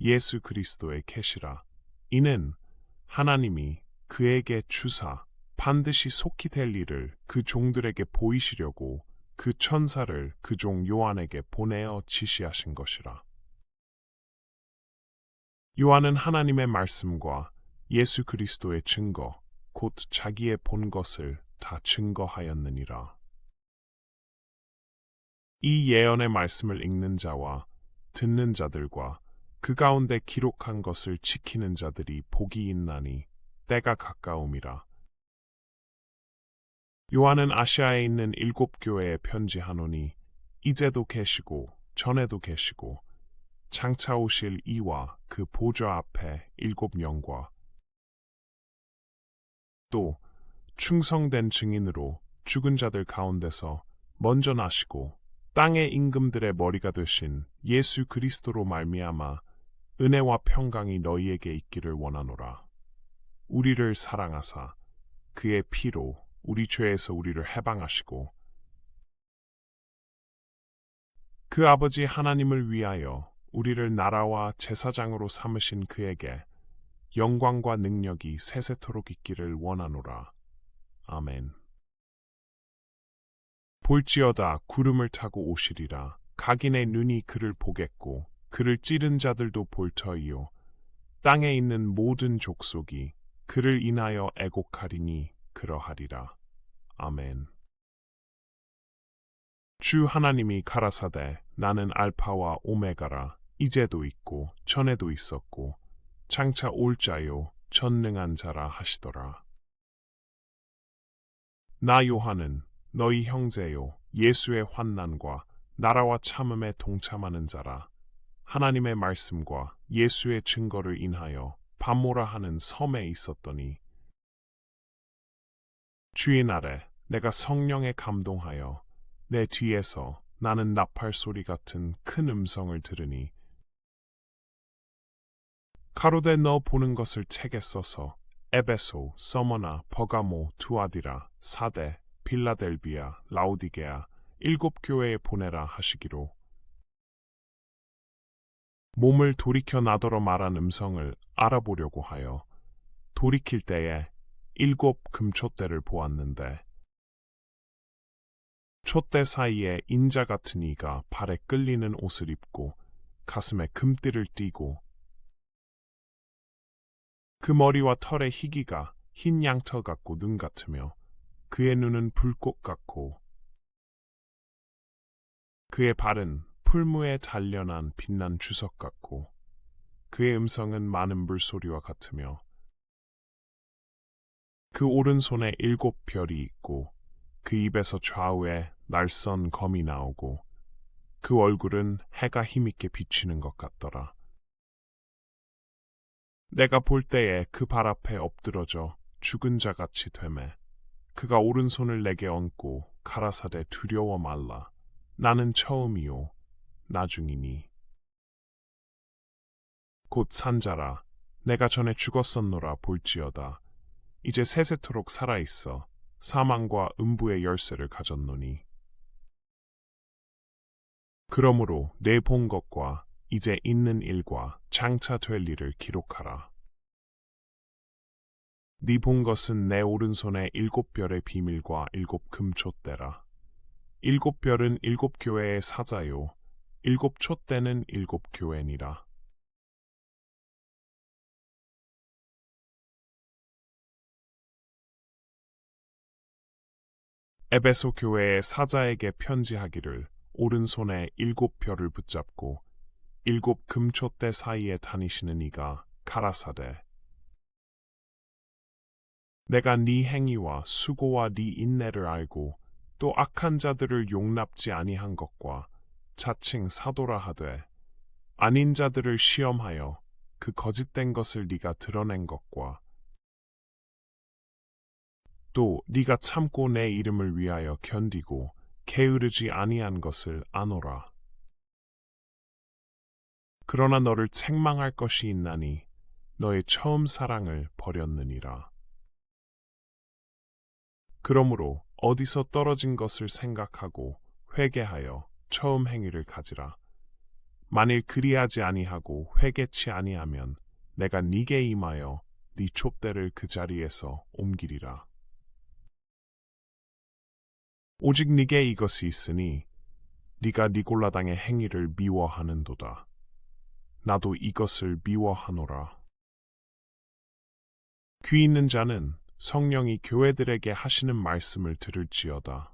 예수 그리스도의 계시라. 이는 하나님이 그에게 주사 반드시 속히 될 일을 그 종들에게 보이시려고 그 천사를 그 종 요한에게 보내어 지시하신 것이라. 요한은 하나님의 말씀과 예수 그리스도의 증거, 곧 자기의 본 것을 다 증거하였느니라. 이 예언의 말씀을 읽는 자와 듣는 자들과 그 가운데 기록한 것을 지키는 자들이 복이 있나니 때가 가까움이라. 요한은 아시아에 있는 7교회에 편지하노니 이제도 계시고 전에도 계시고 장차 오실 이와 그 보좌 앞에 7영과 또 충성된 증인으로 죽은 자들 가운데서 먼저 나시고 땅의 임금들의 머리가 되신 예수 그리스도로 말미암아 은혜와 평강이 너희에게 있기를 원하노라. 우리를 사랑하사 그의 피로 우리 죄에서 우리를 해방하시고 그 아버지 하나님을 위하여 우리를 나라와 제사장으로 삼으신 그에게 영광과 능력이 세세토록 있기를 원하노라. 아멘. 볼지어다 구름을 타고 오시리라. 각인의 눈이 그를 보겠고 그를 찌른 자들도 볼 터이요 땅에 있는 모든 족속이 그를 인하여 애곡하리니 그러하리라. 아멘. 주 하나님이 가라사대 나는 알파와 오메가라. 이제도 있고 전에도 있었고 장차 올 자요 전능한 자라 하시더라. 나 요한은 너희 형제요 예수의 환난과 나라와 참음에 동참하는 자라. 하나님의 말씀과 예수의 증거를 인하여 밤모라 하는 섬에 있었더니 주의 날에 내가 성령에 감동하여 내 뒤에서 나는 나팔 소리 같은 큰 음성을 들으니 가로되 너 보는 것을 책에 써서 에베소, 서머나, 버가모, 두아디라, 사대, 빌라델비아, 라우디게아 7교회에 보내라 하시기로 몸을 돌이켜 나더러 말한 음성을 알아보려고 하여 돌이킬 때에 7 금촛대를 보았는데 촛대 사이에 인자 같은 이가 발에 끌리는 옷을 입고 가슴에 금띠를 띠고 그 머리와 털의 희기가 흰 양털 같고 눈 같으며 그의 눈은 불꽃 같고 그의 발은 풀무에 단련한 빛난 주석 같고 그의 음성은 많은 물소리와 같으며 그 오른손에 7 별이 있고 그 입에서 좌우에 날선 검이 나오고 그 얼굴은 해가 힘있게 비치는 것 같더라. 내가 볼 때에 그 발 앞에 엎드러져 죽은 자같이 되매 그가 오른손을 내게 얹고 가라사대 두려워 말라. 나는 처음이요 나중이니 곧 산자라. 내가 전에 죽었었노라 볼지어다. 이제 세세토록 살아있어 사망과 음부의 열쇠를 가졌노니 그러므로 내 본 것과 이제 있는 일과 장차 될 일을 기록하라. 네 본 것은 내 오른손에 7 별의 비밀과 7 금촛대라. 7 별은 7교회의 사자요 7 촛대는 7 교회니라. 에베소 교회의 사자에게 편지하기를 오른손에 7 별을 붙잡고 7 금촛대 사이에 다니시는 이가 가라사대 내가 네 행위와 수고와 네 인내를 알고 또 악한 자들을 용납지 아니한 것과 자칭 사도라 하되 아닌 자들을 시험하여 그 거짓된 것을 네가 드러낸 것과 또 네가 참고 내 이름을 위하여 견디고 게으르지 아니한 것을 아노라. 그러나 너를 책망할 것이 있나니 너의 처음 사랑을 버렸느니라. 그러므로 어디서 떨어진 것을 생각하고 회개하여 처음 행위를 가지라. 만일 그리하지 아니하고 회개치 아니하면 내가 네게 임하여 네 촛대를 그 자리에서 옮기리라. 오직 네게 이것이 있으니 네가 니골라당의 행위를 미워하는도다. 나도 이것을 미워하노라. 귀 있는 자는 성령이 교회들에게 하시는 말씀을 들을지어다.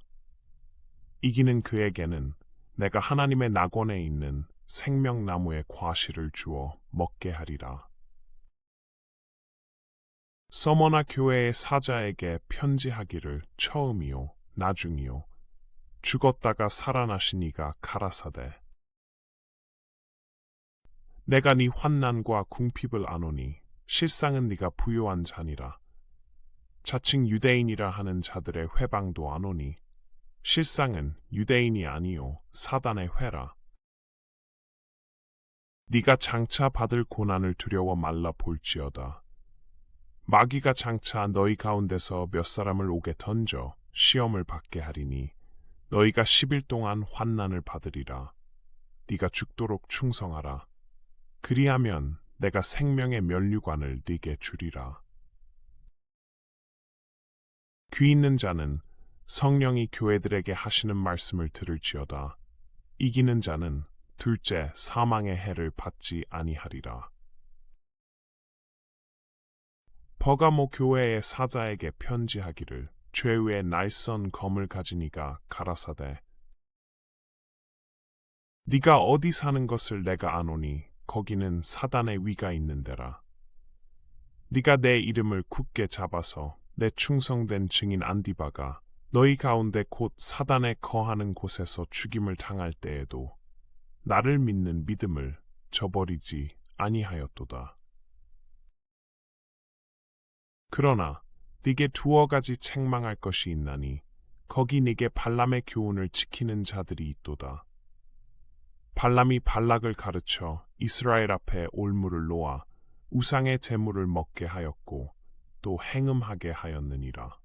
이기는 그에게는 내가 하나님의 낙원에 있는 생명나무의 과실을 주어 먹게 하리라. 서머나 교회의 사자에게 편지하기를 처음이요 나중이요 죽었다가 살아나신 이가 가라사대 내가 네 환난과 궁핍을 아노니 실상은 네가 부요한 자니라. 자칭 유대인이라 하는 자들의 회방도 아노니 실상은 유대인이 아니요 사단의 회라. 네가 장차 받을 고난을 두려워 말라 볼지어다. 마귀가 장차 너희 가운데서 몇 사람을 옥에 던져 시험을 받게 하리니 너희가 10일 동안 환난을 받으리라. 네가 죽도록 충성하라. 그리하면 내가 생명의 면류관을 네게 주리라. 귀 있는 자는 성령이 교회들에게 하시는 말씀을 들을지어다. 이기는 자는 둘째 사망의 해를 받지 아니하리라. 버가모 교회의 사자에게 편지하기를 죄의 날선 검을 가진 이가 가라사대 네가 어디 사는 것을 내가 아노니 거기는 사단의 위가 있는 데라. 네가 내 이름을 굳게 잡아서 내 충성된 증인 안디바가 너희 가운데 곧 사단에 거하는 곳에서 죽임을 당할 때에도 나를 믿는 믿음을 저버리지 아니하였도다. 그러나 네게 두어 가지 책망할 것이 있나니 거기 네게 발람의 교훈을 지키는 자들이 있도다. 발람이 발락을 가르쳐 이스라엘 앞에 올무를 놓아 우상의 제물을 먹게 하였고 또 행음하게 하였느니라.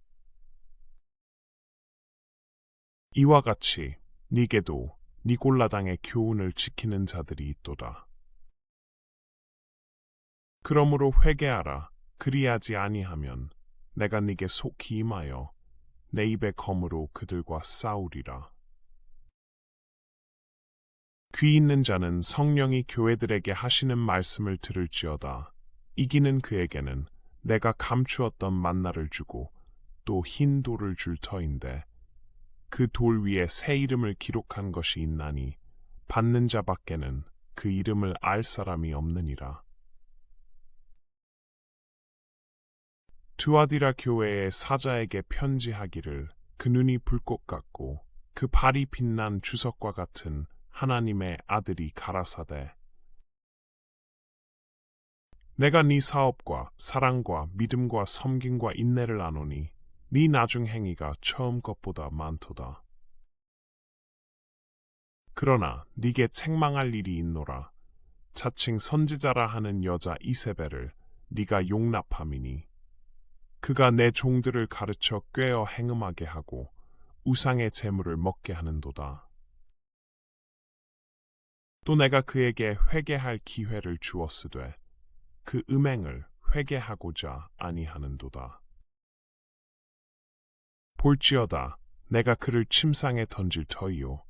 이와 같이 네게도 니골라당의 교훈을 지키는 자들이 있도다. 그러므로 회개하라. 그리하지 아니하면 내가 네게 속히 임하여 내 입의 검으로 그들과 싸우리라. 귀 있는 자는 성령이 교회들에게 하시는 말씀을 들을지어다. 이기는 그에게는 내가 감추었던 만나를 주고 또 흰 돌을 줄 터인데 그 돌 위에 새 이름을 기록한 것이 있나니 받는 자밖에는 그 이름을 알 사람이 없느니라. 두아디라 교회의 사자에게 편지하기를 그 눈이 불꽃 같고 그 발이 빛난 주석과 같은 하나님의 아들이 가라사대 내가 네 사업과 사랑과 믿음과 섬김과 인내를 아노니 네 나중 행위가 처음 것보다 많도다. 그러나 네게 책망할 일이 있노라. 자칭 선지자라 하는 여자 이세벨을 네가 용납함이니 그가 내 종들을 가르쳐 꾀어 행음하게 하고 우상의 재물을 먹게 하는도다. 또 내가 그에게 회개할 기회를 주었으되 그 음행을 회개하고자 아니하는도다. 볼지어다 내가 그를 침상에 던질 터이요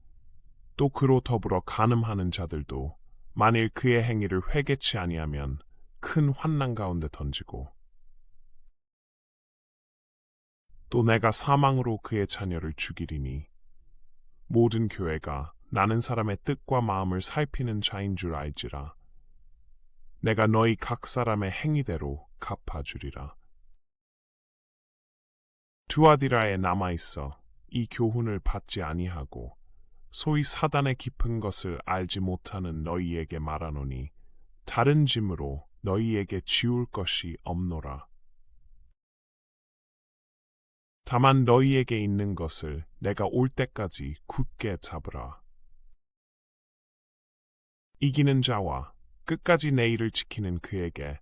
또 그로 더불어 간음하는 자들도 만일 그의 행위를 회개치 아니하면 큰 환난 가운데 던지고 또 내가 사망으로 그의 자녀를 죽이리니 모든 교회가 나는 사람의 뜻과 마음을 살피는 자인 줄 알지라. 내가 너희 각 사람의 행위대로 갚아주리라. 두아디라에 남아있어 이 교훈을 받지 아니하고 소위 사단의 깊은 것을 알지 못하는 너희에게 말하노니 다른 짐으로 너희에게 지울 것이 없노라. 다만 너희에게 있는 것을 내가 올 때까지 굳게 잡으라. 이기는 자와 끝까지 내 일을 지키는 그에게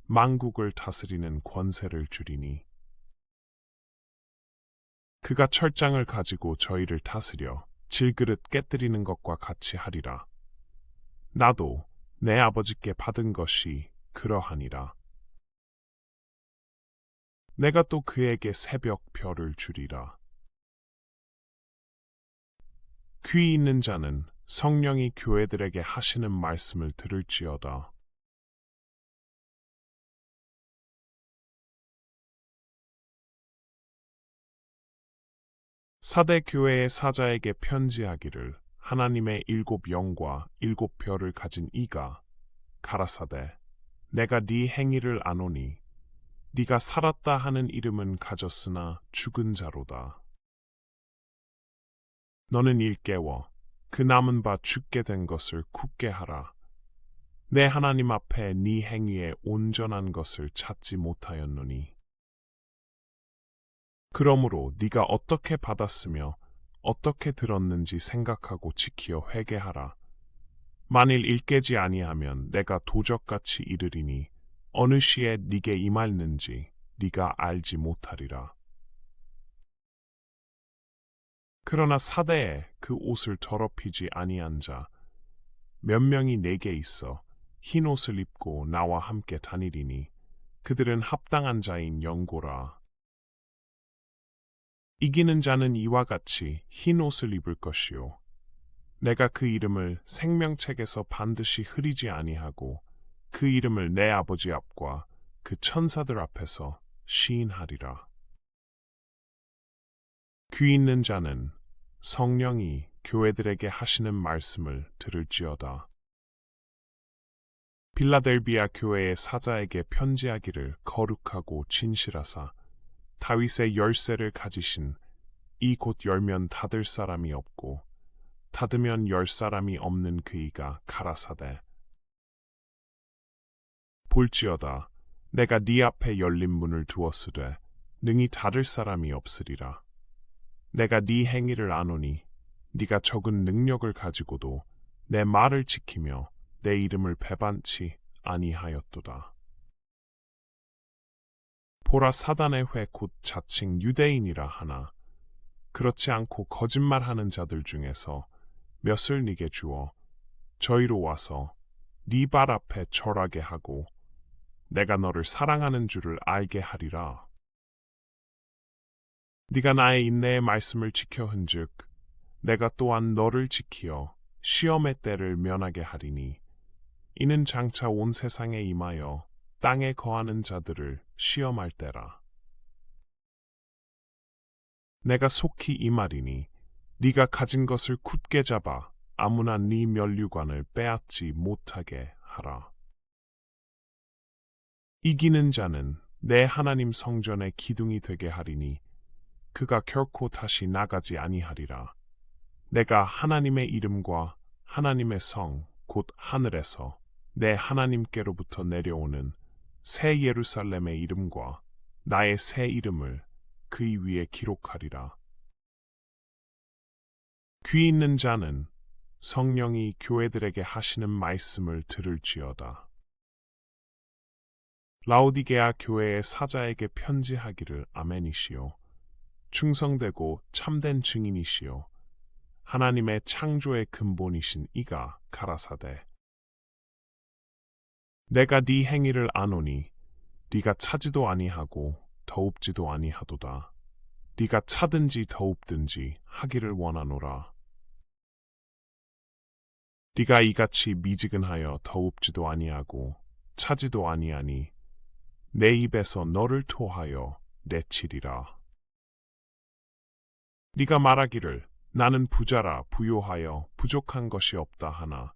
만국을 다스리는 권세를 주리니 그가 철장을 가지고 저희를 다스려 질그릇 깨뜨리는 것과 같이 하리라. 나도 내 아버지께 받은 것이 그러하니라. 내가 또 그에게 새벽 별을 주리라. 귀 있는 자는 성령이 교회들에게 하시는 말씀을 들을지어다. 사대 교회의 사자에게 편지하기를 하나님의 7 영과 7 별을 가진 이가 가라사대 내가 네 행위를 아노니 네가 살았다 하는 이름은 가졌으나 죽은 자로다. 너는 일깨워 그 남은 바 죽게 된 것을 굳게 하라. 내 하나님 앞에 네 행위에 온전한 것을 찾지 못하였노니. 그러므로 네가 어떻게 받았으며 어떻게 들었는지 생각하고 지키어 회개하라. 만일 일깨지 아니하면 내가 도적같이 이르리니 어느 시에 네게 임할는지 네가 알지 못하리라. 그러나 사대에 그 옷을 더럽히지 아니한 자 몇 명이 내게 있어 흰 옷을 입고 나와 함께 다니리니 그들은 합당한 자인 영고라. 이기는 자는 이와 같이 흰 옷을 입을 것이요 내가 그 이름을 생명책에서 반드시 흐리지 아니하고 그 이름을 내 아버지 앞과 그 천사들 앞에서 시인하리라. 귀 있는 자는 성령이 교회들에게 하시는 말씀을 들을지어다. 빌라델비아 교회의 사자에게 편지하기를 거룩하고 진실하사 다윗의 열쇠를 가지신 이 곧 열면 닫을 사람이 없고 닫으면 열 사람이 없는 그이가 가라사대 볼지어다 내가 네 앞에 열린 문을 두었으되 능히 닫을 사람이 없으리라. 내가 네 행위를 아노니 네가 적은 능력을 가지고도 내 말을 지키며 내 이름을 배반치 아니하였도다. 보라 사단의 회 곧 자칭 유대인이라 하나 그렇지 않고 거짓말하는 자들 중에서 몇을 네게 주어 저희로 와서 네 발 앞에 절하게 하고 내가 너를 사랑하는 줄을 알게 하리라. 네가 나의 인내의 말씀을 지켜 흔즉 내가 또한 너를 지키어 시험의 때를 면하게 하리니 이는 장차 온 세상에 임하여 땅에 거하는 자들을 시험할 때라. 내가 속히 임하리니 네가 가진 것을 굳게 잡아 아무나 네 면류관을 빼앗지 못하게 하라. 이기는 자는 내 하나님 성전의 기둥이 되게 하리니 그가 결코 다시 나가지 아니하리라. 내가 하나님의 이름과 하나님의 성 곧 하늘에서 내 하나님께로부터 내려오는 새 예루살렘의 이름과 나의 새 이름을 그의 위에 기록하리라. 귀 있는 자는 성령이 교회들에게 하시는 말씀을 들을지어다. 라오디게아 교회의 사자에게 편지하기를 아멘이시오. 충성되고 참된 증인이시오. 하나님의 창조의 근본이신 이가 가라사대 내가 네 행위를 아노니 네가 차지도 아니하고 더웁지도 아니하도다. 네가 차든지 더웁든지 하기를 원하노라. 네가 이같이 미지근하여 더웁지도 아니하고 차지도 아니하니 내 입에서 너를 토하여 내치리라. 네가 말하기를 나는 부자라 부요하여 부족한 것이 없다 하나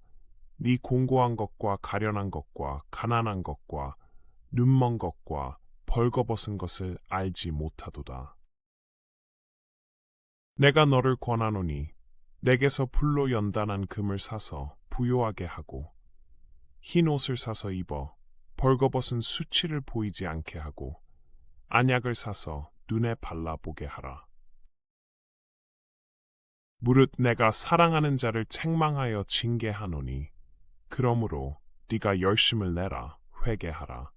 네 공고한 것과 가련한 것과 가난한 것과 눈먼 것과 벌거벗은 것을 알지 못하도다. 내가 너를 권하노니 내게서 불로 연단한 금을 사서 부요하게 하고 흰 옷을 사서 입어 벌거벗은 수치를 보이지 않게 하고 안약을 사서 눈에 발라보게 하라. 무릇 내가 사랑하는 자를 책망하여 징계하노니 그러므로 네가 열심을 내라 회개하라.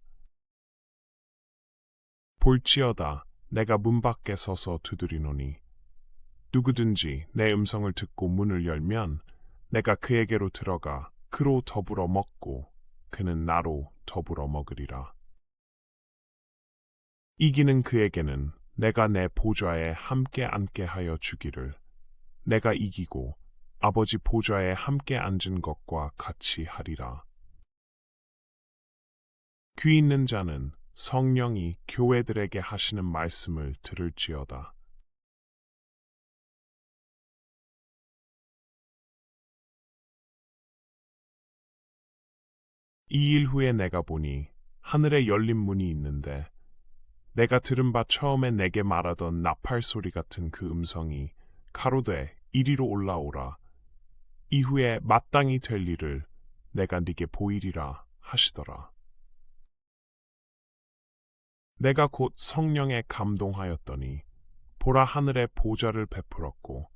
볼지어다 내가 문 밖에 서서 두드리노니 누구든지 내 음성을 듣고 문을 열면 내가 그에게로 들어가 그로 더불어 먹고 그는 나로 더불어 먹으리라. 이기는 그에게는 내가 내 보좌에 함께 앉게 하여 주기를 내가 이기고 아버지 보좌에 함께 앉은 것과 같이 하리라. 귀 있는 자는 성령이 교회들에게 하시는 말씀을 들을지어다. 이 일 후에 내가 보니 하늘에 열린 문이 있는데 내가 들은 바 처음에 내게 말하던 나팔 소리 같은 그 음성이 가로되 이리로 올라오라. 이후에 마땅히 될 일을 내가 네게 보이리라 하시더라. 내가 곧 성령에 감동하였더니 보라 하늘에 보좌를 베풀었고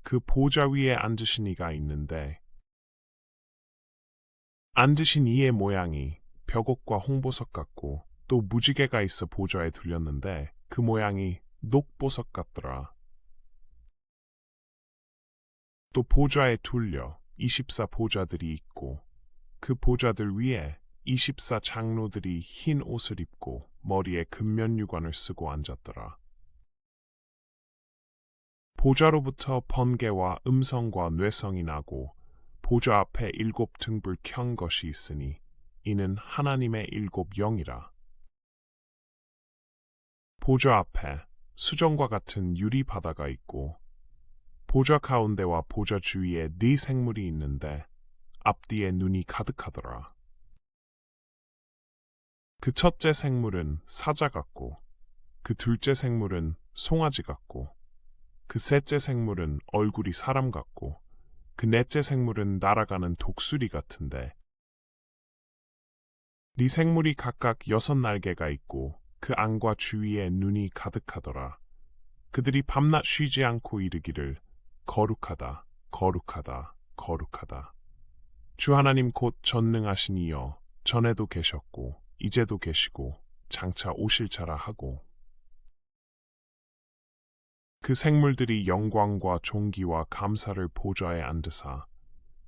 그 보좌 위에 앉으신 이가 있는데 앉으신 이의 모양이 벽옥과 홍보석 같고 또 무지개가 있어 보좌에 둘렸는데 그 모양이 녹보석 같더라. 또 보좌에 둘려 24 보좌들이 있고 그 보좌들 위에 24 장로들이 흰 옷을 입고 머리에 금면유관을 쓰고 앉았더라. 보좌로부터 번개와 음성과 뇌성이 나고 보좌 앞에 7 등불 켠 것이 있으니 이는 하나님의 7 영이라. 보좌 앞에 수정과 같은 유리 바다가 있고 보좌 가운데와 보좌 주위에 4 생물이 있는데 앞뒤에 눈이 가득하더라. 그 첫째 생물은 사자 같고 그 둘째 생물은 송아지 같고 그 셋째 생물은 얼굴이 사람 같고 그 넷째 생물은 날아가는 독수리 같은데 네 생물이 각각 6 날개가 있고 그 안과 주위에 눈이 가득하더라. 그들이 밤낮 쉬지 않고 이르기를 거룩하다 거룩하다 거룩하다. 주 하나님 곧 전능하신 이여 전에도 계셨고 이제도 계시고 장차 오실 자라 하고 그 생물들이 영광과 존귀와 감사를 보좌에 앉으사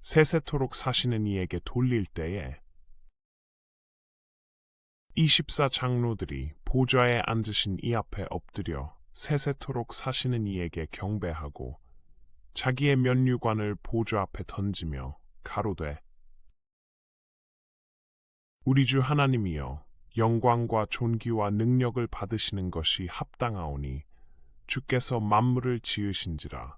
세세토록 사시는 이에게 돌릴 때에 24 장로들이 보좌에 앉으신 이 앞에 엎드려 세세토록 사시는 이에게 경배하고 자기의 면류관을 보좌 앞에 던지며 가로되 우리 주 하나님이여 영광과 존귀와 능력을 받으시는 것이 합당하오니 주께서 만물을 지으신지라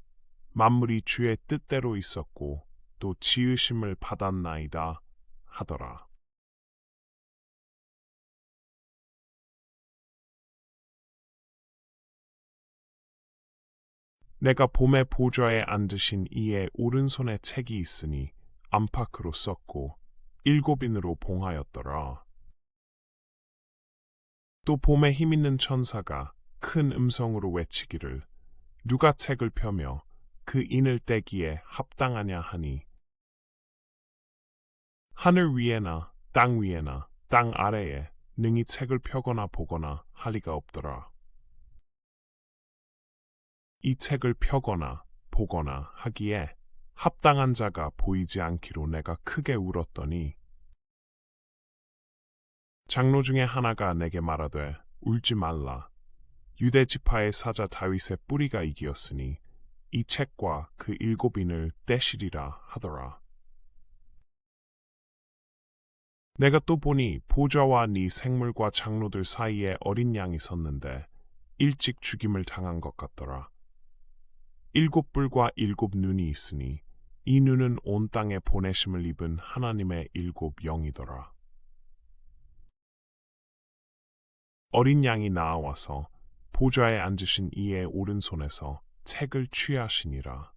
만물이 주의 뜻대로 있었고 또 지으심을 받았나이다 하더라. 내가 봄에 보좌에 앉으신 이의 오른손에 책이 있으니 안팎으로 썼고 7인으로 봉하였더라. 또 봄에 힘있는 천사가 큰 음성으로 외치기를 누가 책을 펴며 그 인을 떼기에 합당하냐 하니 하늘 위에나 땅 위에나 땅 아래에 능히 책을 펴거나 보거나 할 리가 없더라. 이 책을 펴거나 보거나 하기에 합당한 자가 보이지 않기로 내가 크게 울었더니 장로 중에 하나가 내게 말하되 울지 말라. 유대 지파의 사자 다윗의 뿌리가 이기었으니 이 책과 그 7인을 떼시리라 하더라. 내가 또 보니 보좌와 네 생물과 장로들 사이에 어린 양이 섰는데 일찍 죽임을 당한 것 같더라. 7 뿔과 7 눈이 있으니 이 눈은 온 땅에 보내심을 입은 하나님의 7 영이더라. 어린 양이 나아와서 보좌에 앉으신 이의 오른손에서 책을 취하시니라.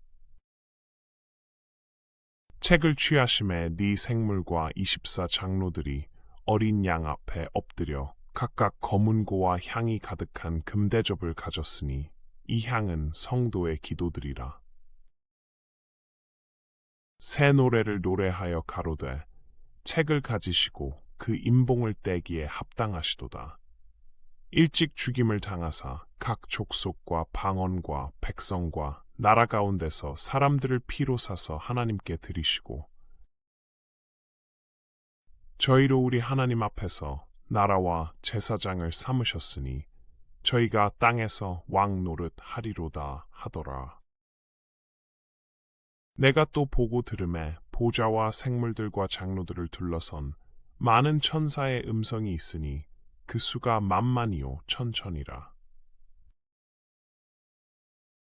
책을 취하심에 네 생물과 24 장로들이 어린 양 앞에 엎드려 각각 검은고와 향이 가득한 금대접을 가졌으니 이 향은 성도의 기도들이라. 새 노래를 노래하여 가로되 책을 가지시고 그 임봉을 떼기에 합당하시도다. 일찍 죽임을 당하사 각 족속과 방언과 백성과 나라 가운데서 사람들을 피로 사서 하나님께 드리시고 저희로 우리 하나님 앞에서 나라와 제사장을 삼으셨으니 저희가 땅에서 왕 노릇 하리로다 하더라. 내가 또 보고 들음에 보좌와 생물들과 장로들을 둘러선 많은 천사의 음성이 있으니 그 수가 만만이요 천천이라.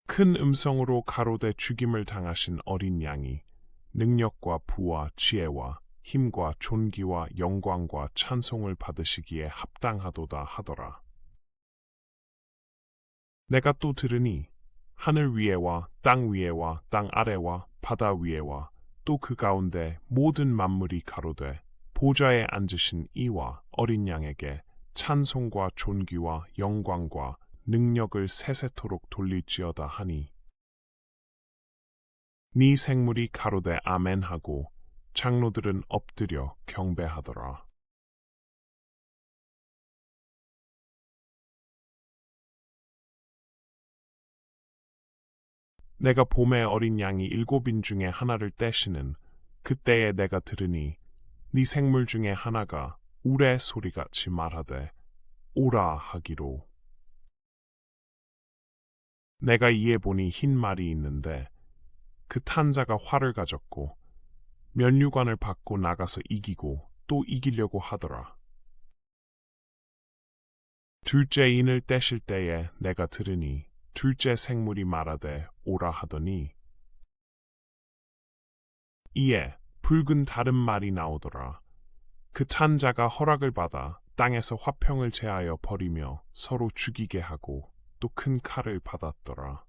큰 음성으로 가로되 죽임을 당하신 어린 양이 능력과 부와 지혜와 힘과 존귀와 영광과 찬송을 받으시기에 합당하도다 하더라. 내가 또 들으니 하늘 위에와 땅 위에와 땅 아래와 바다 위에와 또 그 가운데 모든 만물이 가로되 보좌에 앉으신 이와 어린 양에게 찬송과 존귀와 영광과 능력을 세세토록 돌릴지어다 하니 네 생물이 가로되 아멘하고 장로들은 엎드려 경배하더라. 내가 봄에 어린 양이 7인 중에 하나를 떼시는 그때에 내가 들으니 네 생물 중에 하나가 우레 소리같이 말하되 오라 하기로. 내가 이에 보니 흰 말이 있는데 그 탄 자가 활을 가졌고 면류관을 받고 나가서 이기고 또 이기려고 하더라. 둘째 인을 떼실 때에 내가 들으니 둘째 생물이 말하되 오라 하더니 이에 붉은 다른 말이 나오더라. 그 탄 자가 허락을 받아 땅에서 화평을 제하여 버리며 서로 죽이게 하고 또 큰 칼을 받았더라.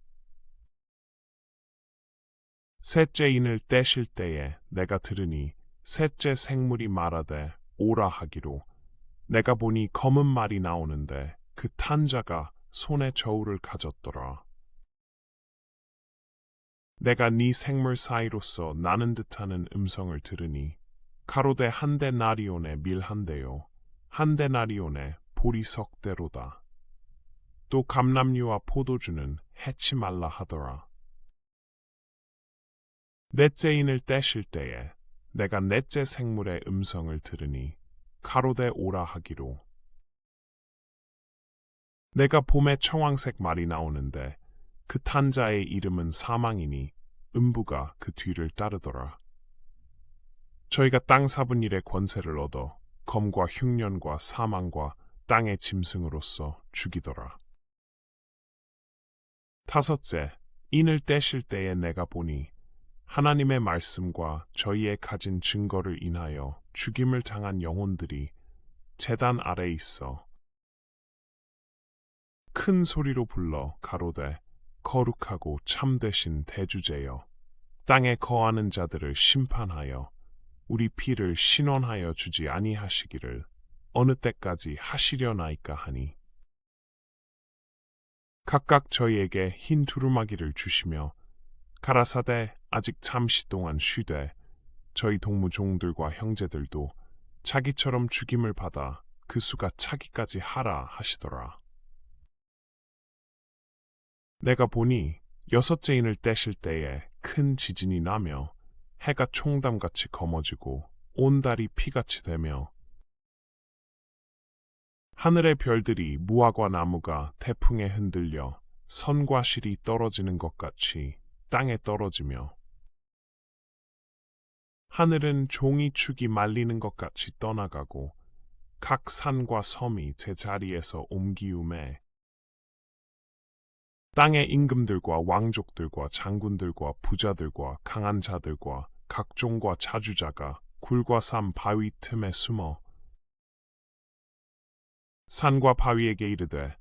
셋째 인을 떼실 때에 내가 들으니 셋째 생물이 말하되 오라 하기로. 내가 보니 검은 말이 나오는데 그 탄 자가 손에 저울을 가졌더라. 내가 네 생물 사이로서 나는 듯하는 음성을 들으니 가로되 한 데나리온에 밀 한 대요 한 데나리온에 보리석 대로다. 또 감람류와 포도주는 해치 말라 하더라. 넷째 인을 떼실 때에 내가 넷째 생물의 음성을 들으니 가로되 오라 하기로. 내가 봄에 청황색 말이 나오는데 그 탄 자의 이름은 사망이니 음부가 그 뒤를 따르더라. 저희가 땅 사분 일의 권세를 얻어 검과 흉년과 사망과 땅의 짐승으로서 죽이더라. 다섯째, 인을 떼실 때에 내가 보니 하나님의 말씀과 저희의 가진 증거를 인하여 죽임을 당한 영혼들이 제단 아래 있어 큰 소리로 불러 가로되 거룩하고 참되신 대주제여 땅에 거하는 자들을 심판하여 우리 피를 신원하여 주지 아니하시기를 어느 때까지 하시려나이까 하니 각각 저희에게 흰 두루마기를 주시며 가라사대 아직 잠시 동안 쉬되 저희 동무 종들과 형제들도 자기처럼 죽임을 받아 그 수가 차기까지 하라 하시더라. 내가 보니 여섯째 인을 떼실 때에 큰 지진이 나며 해가 총담같이 검어지고 온 달이 피같이 되며 하늘의 별들이 무화과 나무가 태풍에 흔들려 선과 실이 떨어지는 것 같이 땅에 떨어지며 하늘은 종이축이 말리는 것 같이 떠나가고 각 산과 섬이 제 자리에서 옮기움에 땅의 임금들과 왕족들과 장군들과 부자들과 강한 자들과 각종과 자주자가 굴과 삶 바위 틈에 숨어 산과 바위에게 이르되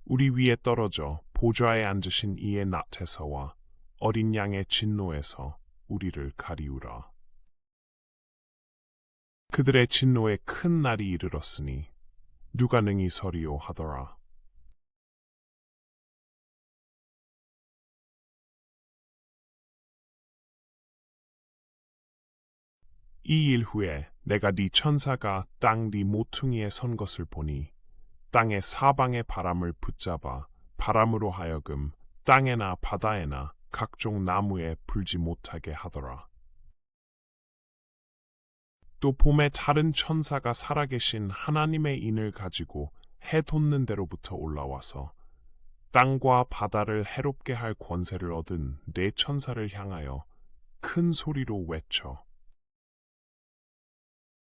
우리 위에 떨어져 보좌에 앉으신 이의 낫에서와 어린 양의 진노에서 우리를 가리우라. 그들의 진노에 큰 날이 이르렀으니 누가 능히 서리요 하더라. 이 일 후에 내가 네 천사가 땅 네 모퉁이에 선 것을 보니 땅의 사방의 바람을 붙잡아 바람으로 하여금 땅에나 바다에나 각종 나무에 불지 못하게 하더라. 또 봄에 다른 천사가 살아계신 하나님의 인을 가지고 해 돋는 데로부터 올라와서 땅과 바다를 해롭게 할 권세를 얻은 네 천사를 향하여 큰 소리로 외쳐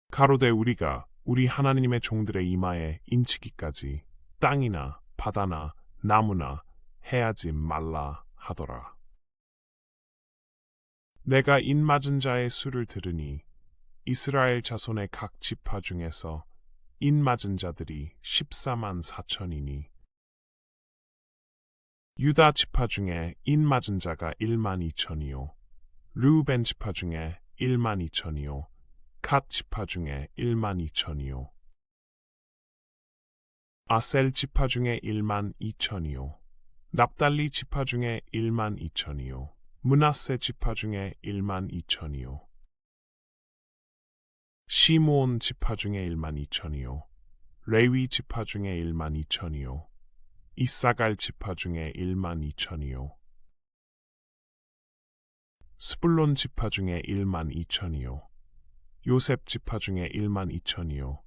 가로되 우리가 우리 하나님의 종들의 이마에 인치기까지 땅이나 바다나 나무나 해하지 말라 하더라. 내가 인 맞은 자의 수를 들으니 이스라엘 자손의 각 지파 중에서 인 맞은 자들이 14만 4천이니 유다 지파 중에 인 맞은 자가 1만 2천이요 르우벤 지파 중에 1만 2천이요 갓 지파 중에 1만 2천이요 아셀 지파 중에 1만 2천이요 납달리 지파 중에 1만 2천이요 므낫세 지파 중에 1만 2천이요 시므온 지파 중에 1만 2천이요 레위 지파 중에 1만 2천이요 이사갈 지파 중에 1만 2천이요 스불론 지파 중에 1만 2천이요 요셉 지파 중에 1만 2천이요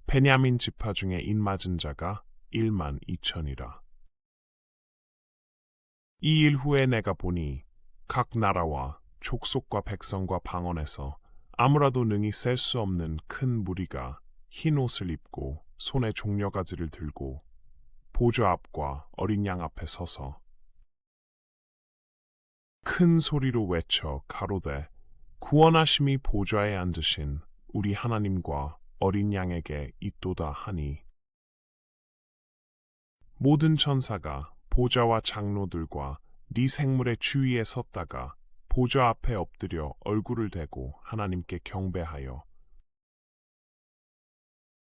베냐민 지파 중에 인 맞은 자가 1만 2천이라. 이 일 후에 내가 보니 각 나라와 족속과 백성과 방언에서 아무라도 능히 셀 수 없는 큰 무리가 흰 옷을 입고 손에 종려가지를 들고 보좌 앞과 어린 양 앞에 서서 큰 소리로 외쳐 가로되 구원하심이 보좌에 앉으신 우리 하나님과 어린 양에게 있도다 하니 모든 천사가 보좌와 장로들과 네 생물의 주위에 섰다가 보좌 앞에 엎드려 얼굴을 대고 하나님께 경배하여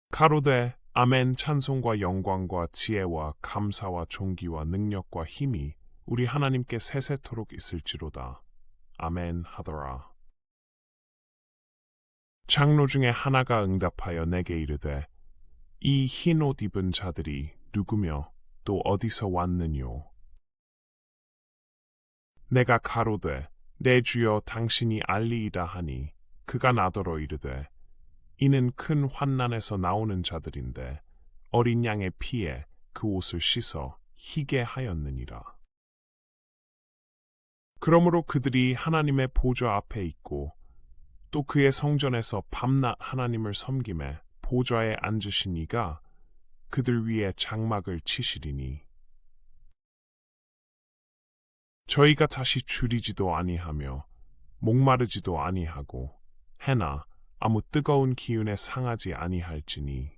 가로되 아멘 찬송과 영광과 지혜와 감사와 존귀와 능력과 힘이 우리 하나님께 세세토록 있을지로다. 아멘 하더라. 장로 중에 하나가 응답하여 내게 이르되 이 흰 옷 입은 자들이 누구며 또 어디서 왔느뇨? 내가 가로되 내 주여 당신이 알리이다 하니 그가 나더러 이르되 이는 큰 환난에서 나오는 자들인데 어린 양의 피에 그 옷을 씻어 희게 하였느니라. 그러므로 그들이 하나님의 보좌 앞에 있고 또 그의 성전에서 밤낮 하나님을 섬김에 보좌에 앉으신 이가 그들 위에 장막을 치시리니 저희가 다시 줄이지도 아니하며 목마르지도 아니하고 해나 아무 뜨거운 기운에 상하지 아니할지니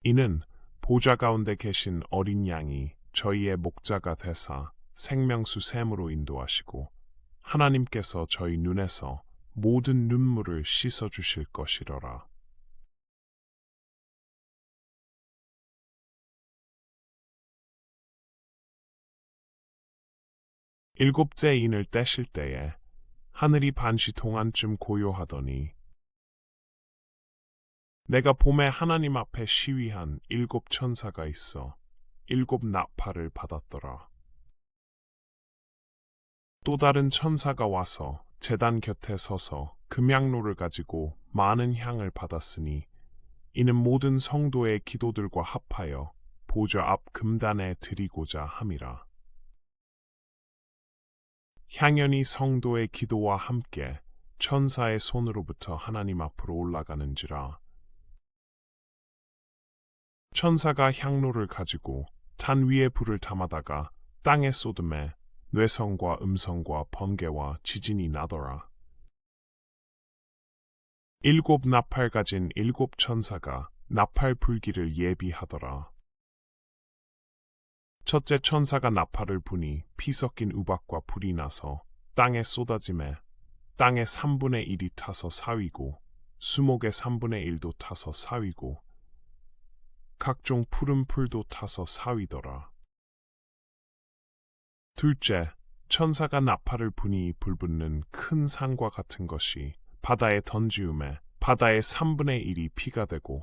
이는 보좌 가운데 계신 어린 양이 저희의 목자가 되사 생명수 샘으로 인도하시고 하나님께서 저희 눈에서 모든 눈물을 씻어 주실 것이러라. 일곱째 인을 떼실 때에 하늘이 반시 동안쯤 고요하더니 내가 봄에 하나님 앞에 시위한 7 천사가 있어 7 나팔을 받았더라. 또 다른 천사가 와서 제단 곁에 서서 금향로를 가지고 많은 향을 받았으니 이는 모든 성도의 기도들과 합하여 보좌 앞 금단에 드리고자 함이라. 향연이 성도의 기도와 함께 천사의 손으로부터 하나님 앞으로 올라가는지라. 천사가 향로를 가지고 탄 위에 불을 담아다가 땅에 쏟음에 뇌성과 음성과 번개와 지진이 나더라. 7 나팔 가진 7 천사가 나팔 불기를 예비하더라. 첫째 천사가 나팔을 부니 피 섞인 우박과 불이 나서 땅에 쏟아짐에 땅의 3분의 1이 타서 사위고 수목의 3분의 1도 타서 사위고 각종 푸른 풀도 타서 사위더라. 둘째, 천사가 나팔을 부니 불붙는 큰 산과 같은 것이 바다에 던지움에 바다의 3분의 1이 피가 되고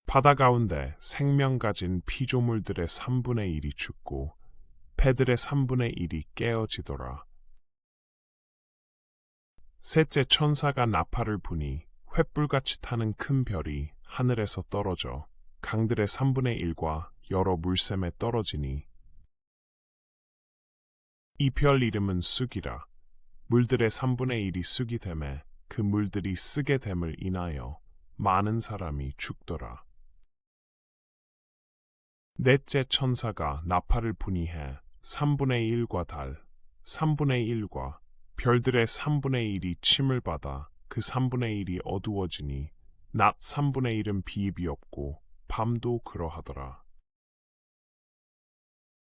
바다 가운데 생명 가진 피조물들의 3분의 1이 죽고 배들의 3분의 1이 깨어지더라. 셋째 천사가 나팔을 부니 횃불같이 타는 큰 별이 하늘에서 떨어져 강들의 3분의 1과 여러 물샘에 떨어지니 이 별 이름은 쑥이라. 물들의 3분의 1이 쑥이 되매 그 물들이 쓰게 됨을 인하여 많은 사람이 죽더라. 넷째 천사가 나팔을 부니 해 3분의 1과 달 3분의 1과 별들의 3분의 1이 침을 받아 그 3분의 1이 어두워지니 낮 3분의 1은 비입이 없고 밤도 그러하더라.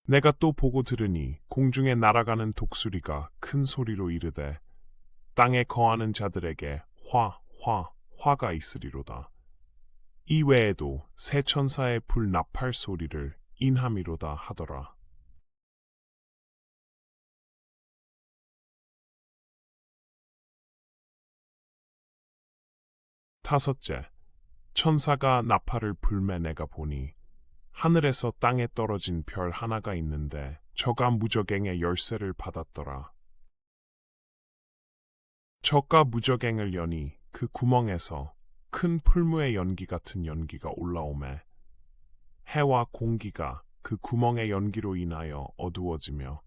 내가 또 보고 들으니 공중에 날아가는 독수리가 큰 소리로 이르되 땅에 거하는 자들에게 화가 있으리로다. 이 외에도 새 천사의 불 나팔 소리를 인함이로다 하더라. 다섯째, 천사가 나팔을 불매 내가 보니 하늘에서 땅에 떨어진 별 하나가 있는데 저가 무저갱의 열쇠를 받았더라. 저가 무저갱을 여니 그 구멍에서 큰 풀무의 연기 같은 연기가 올라오매 해와 공기가 그 구멍의 연기로 인하여 어두워지며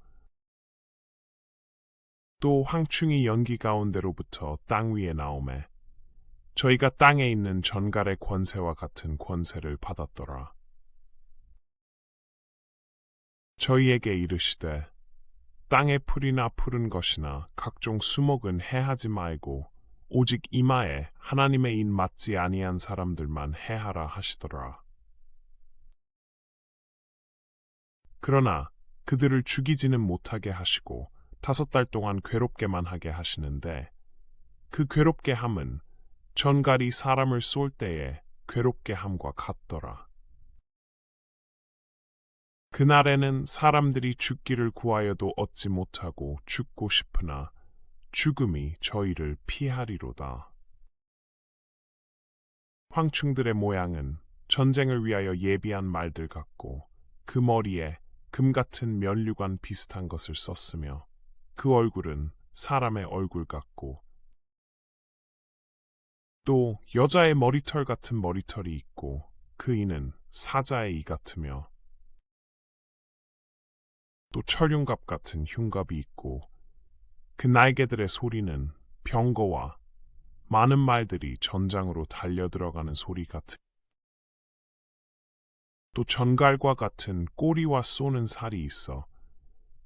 또 황충이 연기 가운데로부터 땅 위에 나오매 저희가 땅에 있는 전갈의 권세와 같은 권세를 받았더라. 저희에게 이르시되 땅의 풀이나 푸른 것이나 각종 수목은 해하지 말고 오직 이마에 하나님의 인 맞지 아니한 사람들만 해하라 하시더라. 그러나 그들을 죽이지는 못하게 하시고 5달 동안 괴롭게만 하게 하시는데 그 괴롭게 함은 전갈이 사람을 쏠 때에 괴롭게 함과 같더라. 그날에는 사람들이 죽기를 구하여도 얻지 못하고 죽고 싶으나 죽음이 저희를 피하리로다. 황충들의 모양은 전쟁을 위하여 예비한 말들 같고 그 머리에 금 같은 면류관 비슷한 것을 썼으며 그 얼굴은 사람의 얼굴 같고 또 여자의 머리털 같은 머리털이 있고 그 이는 사자의 이 같으며 또 철흉갑 같은 흉갑이 있고 그 날개들의 소리는 병거와 많은 말들이 전장으로 달려들어가는 소리 같으. 또 전갈과 같은 꼬리와 쏘는 살이 있어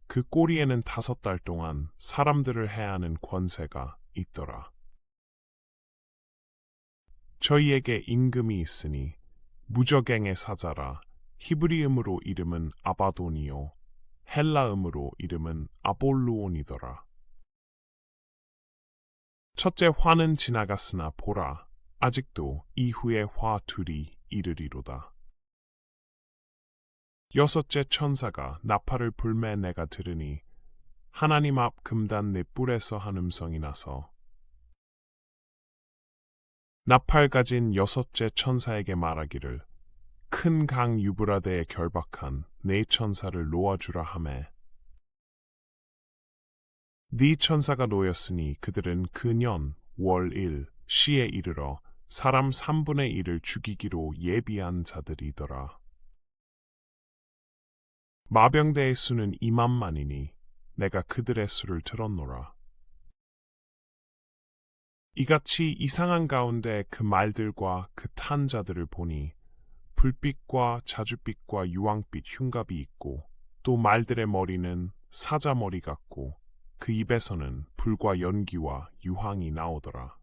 그 꼬리에는 5달 동안 사람들을 해하는 권세가 있더라. 저희에게 임금이 있으니 무저갱의 사자라. 히브리음으로 이름은 아바돈이요 헬라음으로 이름은 아볼루온이더라. 첫째 화는 지나갔으나 보라, 아직도 이후의 화 둘이 이르리로다. 여섯째 천사가 나팔을 불매 내가 들으니 하나님 앞 금단 네 뿔에서 한 음성이 나서 나팔 가진 여섯째 천사에게 말하기를 큰 강 유브라데에 결박한 네 천사를 놓아주라 하매 네 천사가 놓였으니 그들은 그 년 월 1 시에 이르러 사람 3분의 1을 죽이기로 예비한 자들이더라. 마병대의 수는 2만만이니 내가 그들의 수를 들었노라. 이같이 이상한 가운데 그 말들과 그 탄 자들을 보니 불빛과 자줏빛과 유황빛 흉갑이 있고 또 말들의 머리는 사자 머리 같고 그 입에서는 불과 연기와 유황이 나오더라.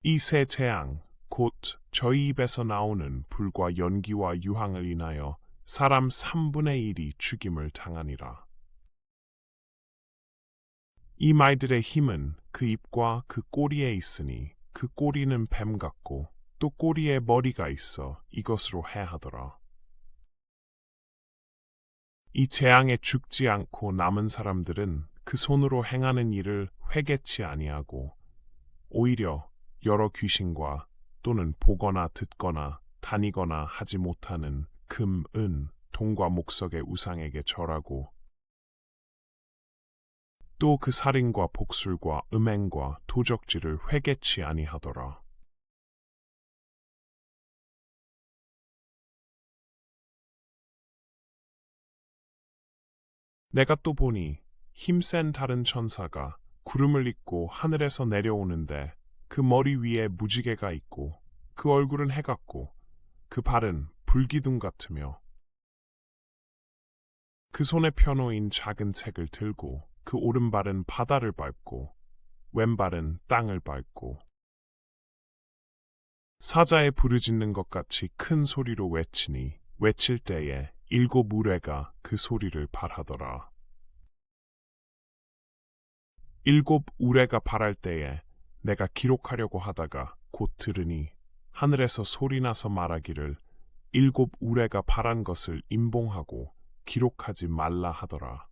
이 세 재앙 곧 저희 입에서 나오는 불과 연기와 유황을 인하여 사람 3분의 1이 죽임을 당하니라. 이 말들의 힘은 그 입과 그 꼬리에 있으니 그 꼬리는 뱀 같고 또 꼬리에 머리가 있어 이것으로 해하더라. 이 재앙에 죽지 않고 남은 사람들은 그 손으로 행하는 일을 회개치 아니하고 오히려 여러 귀신과 또는 보거나 듣거나 다니거나 하지 못하는 금, 은, 동과 목석의 우상에게 절하고 또 그 살인과 복술과 음행과 도적질을 회개치 아니하더라. 내가 또 보니 힘센 다른 천사가 구름을 입고 하늘에서 내려오는데 그 머리 위에 무지개가 있고 그 얼굴은 해 같고 그 발은 불기둥 같으며 그 손에 펴놓인 작은 책을 들고 그 오른발은 바다를 밟고 왼발은 땅을 밟고 사자에 부르짖는 것 같이 큰 소리로 외치니 외칠 때에 7 우레가 그 소리를 발하더라. 7 우레가 발할 때에 내가 기록하려고 하다가 곧 들으니 하늘에서 소리나서 말하기를 7 우레가 발한 것을 임봉하고 기록하지 말라 하더라.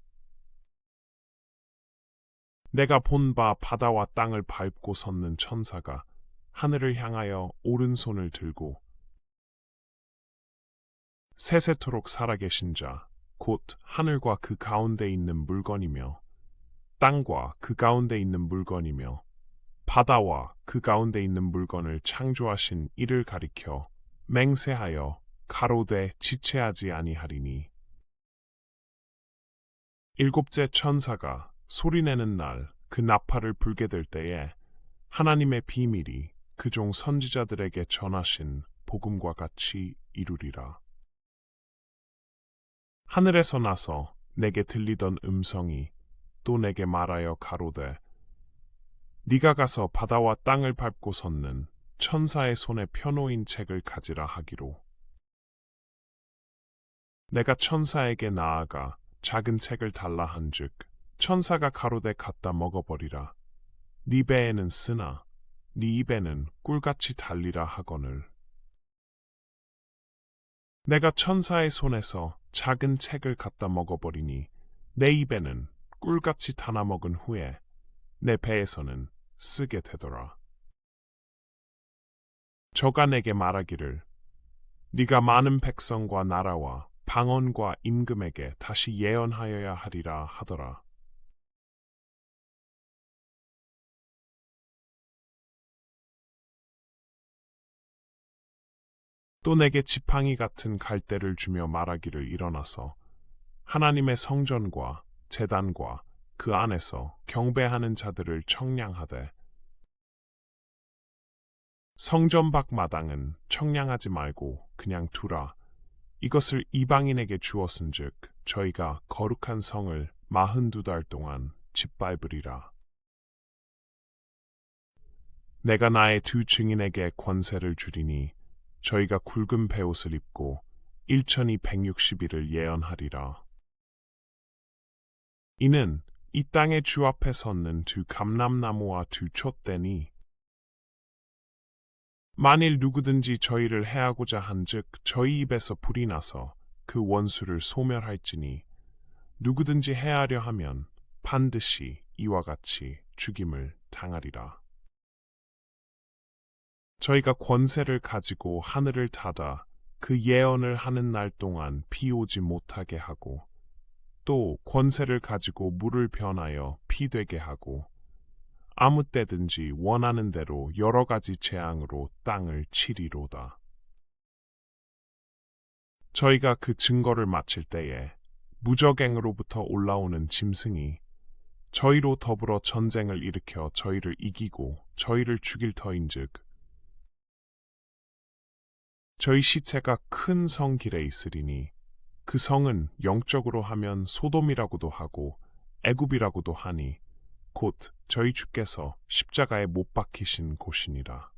내가 본 바 바다와 땅을 밟고 섰는 천사가 하늘을 향하여 오른손을 들고 세세토록 살아계신 자, 곧 하늘과 그 가운데 있는 물건이며 땅과 그 가운데 있는 물건이며 바다와 그 가운데 있는 물건을 창조하신 이를 가리켜 맹세하여 가로되 지체하지 아니하리니 7째 천사가 소리내는 날 그 나팔을 불게 될 때에 하나님의 비밀이 그 종 선지자들에게 전하신 복음과 같이 이루리라. 하늘에서 나서 내게 들리던 음성이 또 내게 말하여 가로되 네가 가서 바다와 땅을 밟고 섰는 천사의 손에 펴놓인 책을 가지라 하기로. 내가 천사에게 나아가 작은 책을 달라 한즉 천사가 가로되 갖다 먹어버리라. 네 배에는 쓰나 네 입에는 꿀같이 달리라 하거늘. 내가 천사의 손에서 작은 책을 갖다 먹어버리니 내 입에는 꿀같이 타나 먹은 후에 내 배에서는 쓰게 되더라. 저가 내게 말하기를 네가 많은 백성과 나라와 방언과 임금에게 다시 예언하여야 하리라 하더라. 또 내게 지팡이 같은 갈대를 주며 말하기를 일어나서 하나님의 성전과 제단과 그 안에서 경배하는 자들을 청량하되 성전 밖 마당은 청량하지 말고 그냥 두라. 이것을 이방인에게 주었은즉 저희가 거룩한 성을 42달 동안 짓밟으리라. 내가 나의 2 증인에게 권세를 주리니 저희가 굵은 베옷을 입고 1260일을 예언하리라. 이는 이 땅의 주 앞에 섰는 2 감람나무와 2 촛대니 만일 누구든지 저희를 해하고자 한즉 저희 입에서 불이 나서 그 원수를 소멸할지니 누구든지 해하려 하면 반드시 이와 같이 죽임을 당하리라. 저희가 권세를 가지고 하늘을 닫아 그 예언을 하는 날 동안 비 오지 못하게 하고 또 권세를 가지고 물을 변하여 피 되게 하고 아무 때든지 원하는 대로 여러 가지 재앙으로 땅을 치리로다. 저희가 그 증거를 마칠 때에 무적행으로부터 올라오는 짐승이 저희로 더불어 전쟁을 일으켜 저희를 이기고 저희를 죽일 터인즉 저희 시체가 큰 성 길에 있으리니 그 성은 영적으로 하면 소돔이라고도 하고 애굽이라고도 하니 곧 저희 주께서 십자가에 못 박히신 곳이니라.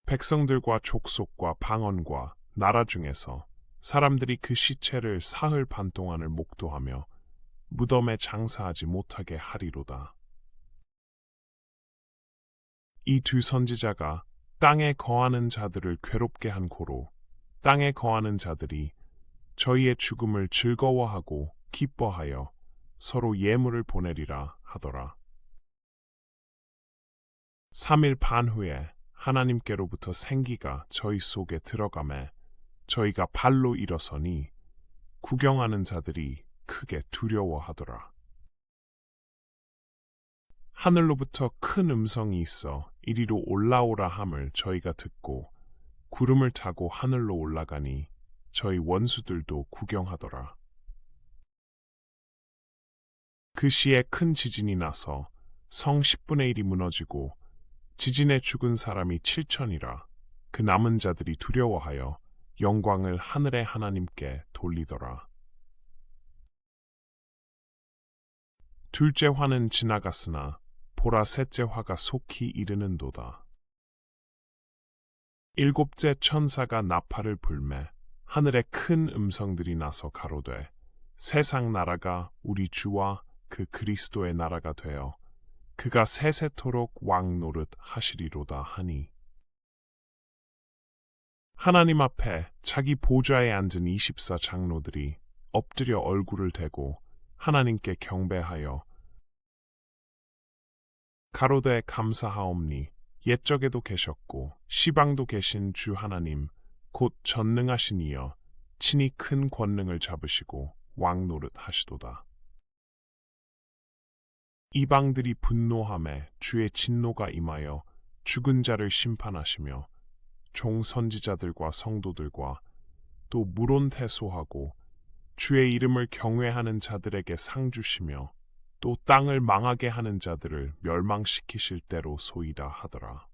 백성들과 족속과 방언과 나라 중에서 사람들이 그 시체를 사흘 반 동안을 목도하며 무덤에 장사하지 못하게 하리로다. 이 2 선지자가 땅에 거하는 자들을 괴롭게 한 고로 땅에 거하는 자들이 저희의 죽음을 즐거워하고 기뻐하여 서로 예물을 보내리라 하더라. 3일 반 후에 하나님께로부터 생기가 저희 속에 들어가매 저희가 발로 일어서니 구경하는 자들이 크게 두려워하더라. 하늘로부터 큰 음성이 있어 이리로 올라오라 함을 저희가 듣고 구름을 타고 하늘로 올라가니 저희 원수들도 구경하더라. 그 시에 큰 지진이 나서 성 10분의 1이 무너지고 지진에 죽은 사람이 7천이라 그 남은 자들이 두려워하여 영광을 하늘의 하나님께 돌리더라. 둘째 화는 지나갔으나 보라 셋째 화가 속히 이르는도다. 일곱째 천사가 나팔을 불매 하늘에 큰 음성들이 나서 가로되 세상 나라가 우리 주와 그 그리스도의 나라가 되어 그가 세세토록 왕 노릇 하시리로다 하니 하나님 앞에 자기 보좌에 앉은 24 장로들이 엎드려 얼굴을 대고 하나님께 경배하여 가로되 감사하옵니 옛적에도 계셨고 시방도 계신 주 하나님 곧 전능하신 이여 친히 큰 권능을 잡으시고 왕 노릇 하시도다. 이방들이 분노하매 주의 진노가 임하여 죽은 자를 심판하시며 종 선지자들과 성도들과 또 물온태소하고 주의 이름을 경외하는 자들에게 상 주시며 또 땅을 망하게 하는 자들을 멸망시키실 때로 소이다 하더라.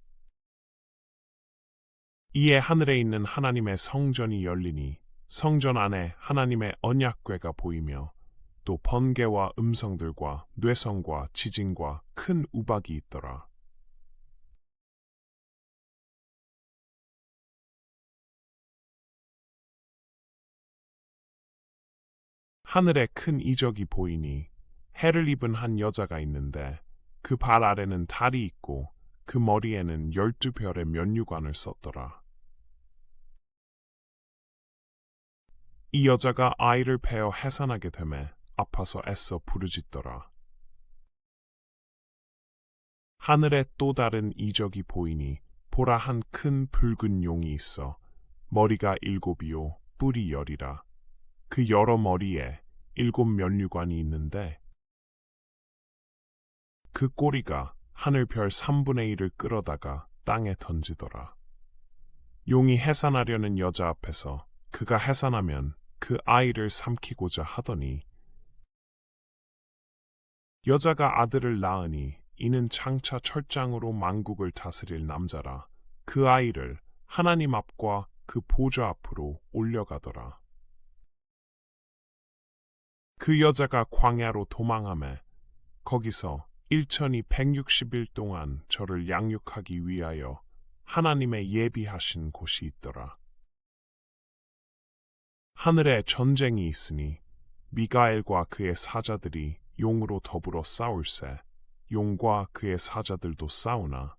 이에 하늘에 있는 하나님의 성전이 열리니 성전 안에 하나님의 언약궤가 보이며 또 번개와 음성들과 뇌성과 지진과 큰 우박이 있더라. 하늘에 큰 이적이 보이니 해를 입은 한 여자가 있는데 그 발 아래는 달이 있고 그 머리에는 12별의 면류관을 썼더라. 이 여자가 아이를 베어 해산하게 되매 아파서 애써 부르짖더라. 하늘에 또 다른 이적이 보이니 보라 한 큰 붉은 용이 있어 머리가 7이요 뿔이 10이라. 그 여러 머리에 7 면류관이 있는데 그 꼬리가 하늘 별 3분의 1을 끌어다가 땅에 던지더라. 용이 해산하려는 여자 앞에서 그가 해산하면 그 아이를 삼키고자 하더니 여자가 아들을 낳으니 이는 장차 철장으로 만국을 다스릴 남자라. 그 아이를 하나님 앞과 그 보좌 앞으로 올려가더라. 그 여자가 광야로 도망하매 거기서 1260일 동안 저를 양육하기 위하여 하나님의 예비하신 곳이 있더라. 하늘에 전쟁이 있으니 미가엘과 그의 사자들이 용으로 더불어 싸울세 용과 그의 사자들도 싸우나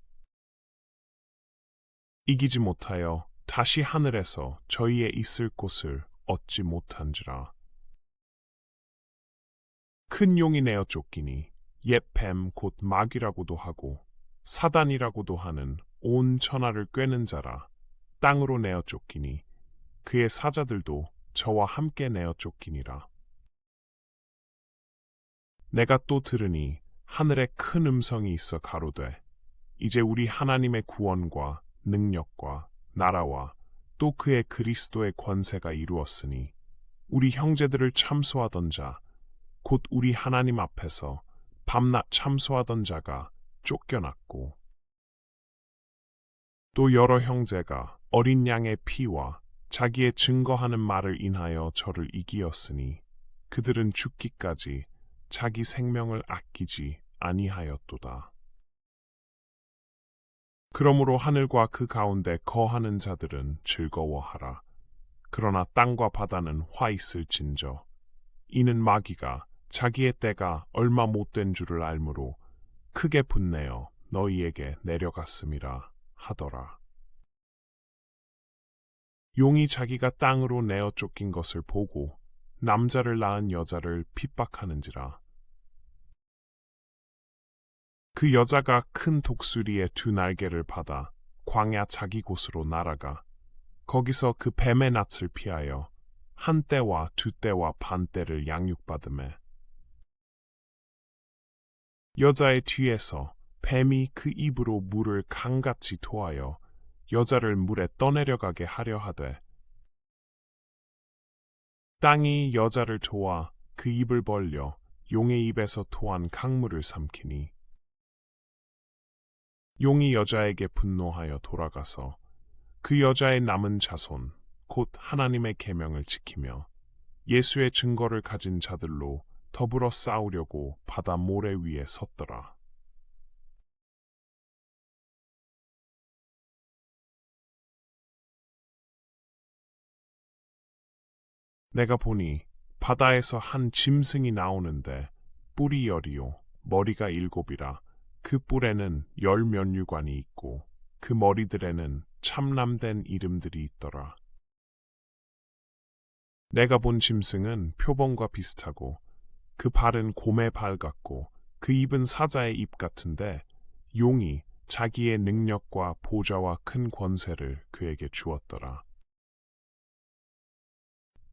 이기지 못하여 다시 하늘에서 저희의 있을 곳을 얻지 못한지라. 큰 용이 내어 쫓기니 옛 뱀 곧 마귀라고도 하고 사단이라고도 하는 온 천하를 꿰는 자라 땅으로 내어 쫓기니 그의 사자들도 저와 함께 내어 쫓기니라. 내가 또 들으니 하늘에 큰 음성이 있어 가로되 이제 우리 하나님의 구원과 능력과 나라와 또 그의 그리스도의 권세가 이루었으니 우리 형제들을 참소하던 자 곧 우리 하나님 앞에서 밤낮 참소하던 자가 쫓겨났고 또 여러 형제가 어린 양의 피와 자기의 증거하는 말을 인하여 저를 이기었으니 그들은 죽기까지 자기 생명을 아끼지 아니하였도다. 그러므로 하늘과 그 가운데 거하는 자들은 즐거워하라. 그러나 땅과 바다는 화 있을진저 이는 마귀가 자기의 때가 얼마 못된 줄을 알므로 크게 분내어 너희에게 내려갔음이라 하더라. 용이 자기가 땅으로 내어 쫓긴 것을 보고 남자를 낳은 여자를 핍박하는지라. 그 여자가 큰 독수리의 2 날개를 받아 광야 자기 곳으로 날아가 거기서 그 뱀의 낯을 피하여 한 때와 두 때와 반 때를 양육받음에 여자의 뒤에서 뱀이 그 입으로 물을 강같이 토하여 여자를 물에 떠내려가게 하려 하되 땅이 여자를 도와 그 입을 벌려 용의 입에서 토한 강물을 삼키니 용이 여자에게 분노하여 돌아가서 그 여자의 남은 자손 곧 하나님의 계명을 지키며 예수의 증거를 가진 자들로 더불어 싸우려고 바다 모래 위에 섰더라. 내가 보니 바다에서 한 짐승이 나오는데 뿔이 10이요 머리가 7이라 그 뿔에는 10면류관이 있고 그 머리들에는 참람된 이름들이 있더라. 내가 본 짐승은 표범과 비슷하고 그 발은 곰의 발 같고 그 입은 사자의 입 같은데 용이 자기의 능력과 보좌와 큰 권세를 그에게 주었더라.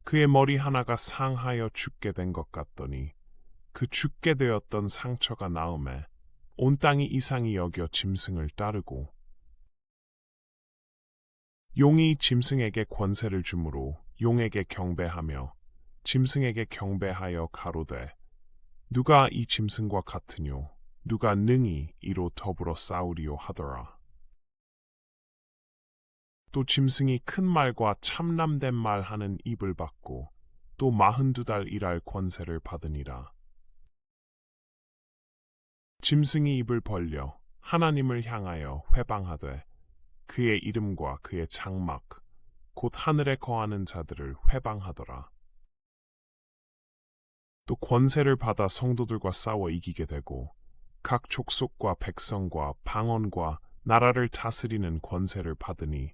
그의 머리 하나가 상하여 죽게 된 것 같더니 그 죽게 되었던 상처가 나음에 온 땅이 이상히 여겨 짐승을 따르고 용이 짐승에게 권세를 주므로 용에게 경배하며 짐승에게 경배하여 가로되 누가 이 짐승과 같으뇨 누가 능히 이로 더불어 싸우리요 하더라. 또 짐승이 큰 말과 참람된 말 하는 입을 받고 또 42달 일할 권세를 받으니라. 짐승이 입을 벌려 하나님을 향하여 회방하되 그의 이름과 그의 장막 곧 하늘에 거하는 자들을 회방하더라. 또 권세를 받아 성도들과 싸워 이기게 되고 각 족속과 백성과 방언과 나라를 다스리는 권세를 받으니